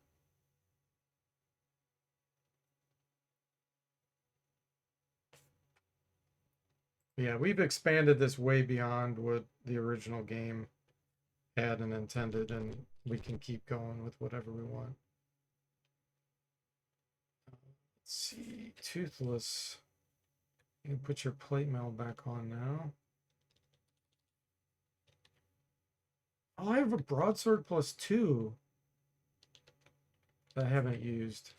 Yeah, we've expanded this way beyond what the original game had and intended, and we can keep going with whatever we want. Let's see, Toothless. You can put your plate mail back on now. Oh, I have a broadsword +2 that I haven't used.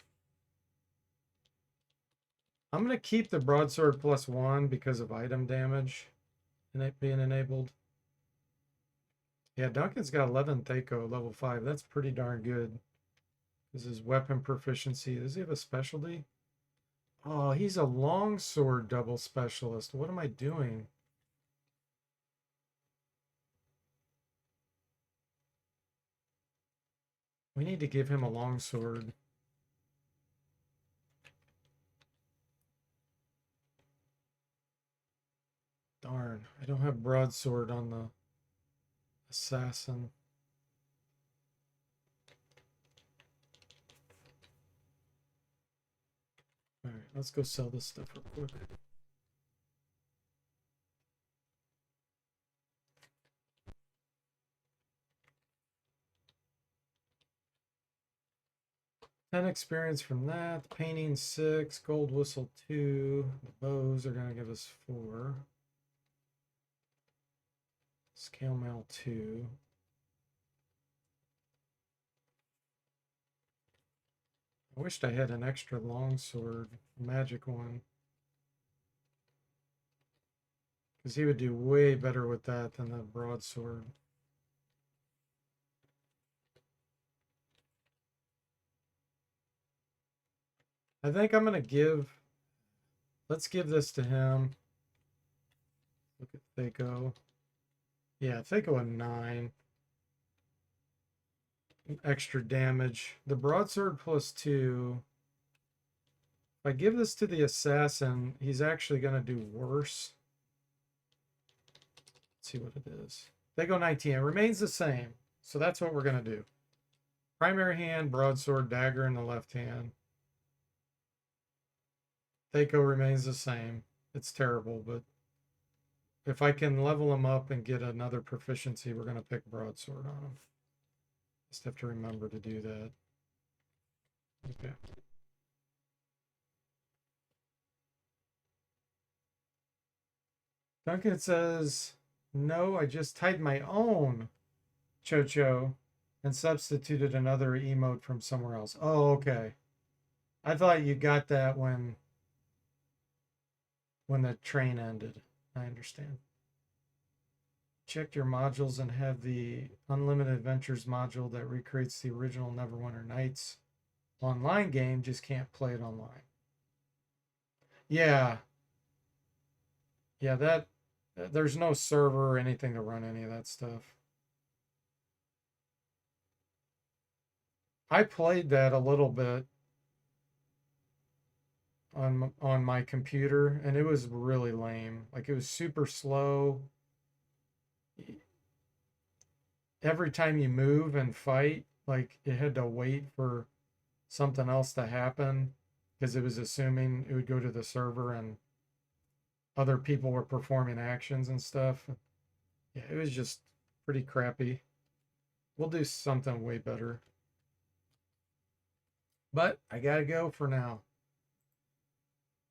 I'm going to keep the broadsword +1 because of item damage and it being enabled. Yeah, Duncan's got 11 Thaco, level 5. That's pretty darn good. This is weapon proficiency. Does he have a specialty? Oh, he's a longsword double specialist. What am I doing? We need to give him a longsword. Darn, I don't have broadsword on the assassin. All right, let's go sell this stuff real quick. Ten experience from that. Painting 6, gold whistle 2. The bows are gonna give us 4. Scale mail 2. I wished I had an extra longsword, magic one. Because he would do way better with that than the broadsword. I think I'm going to give, let's give this to him. Look at Thaco. Yeah, Thaco a 9. Extra damage. The broadsword +2. If I give this to the assassin, he's actually going to do worse. Let's see what it is. Thaco 19. It remains the same. So that's what we're going to do. Primary hand, broadsword, dagger in the left hand. Thaco remains the same. It's terrible, but if I can level him up and get another proficiency, we're going to pick broadsword on him. Just have to remember to do that. Okay. Duncan says, no, I just tied my own Chocho and substituted another emote from somewhere else. Oh, okay. I thought you got that when the train ended. I understand. Check your modules and have the Unlimited Adventures module that recreates the original Neverwinter Nights online game, just can't play it online. Yeah. Yeah, that there's no server or anything to run any of that stuff. I played that a little bit on my computer and it was really lame. Like it was super slow. Every time you move and fight, like it had to wait for something else to happen because it was assuming it would go to the server and other people were performing actions and stuff. Yeah, it was just pretty crappy. We'll do something way better. But I gotta go for now.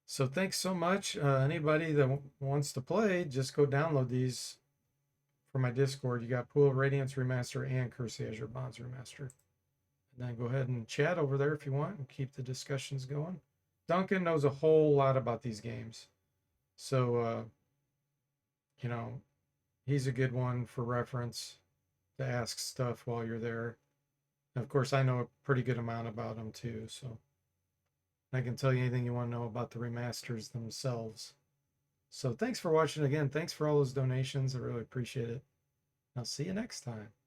So thanks so much. Anybody that wants to play, just go download these for my Discord. You got Pool of Radiance Remaster and Curse of the Azure Bonds Remaster. And then go ahead and chat over there if you want and keep the discussions going. Duncan knows a whole lot about these games. So, you know, he's a good one for reference to ask stuff while you're there. And of course, I know a pretty good amount about them too. So I can tell you anything you want to know about the remasters themselves. So thanks for watching again. Thanks for all those donations. I really appreciate it. I'll see you next time.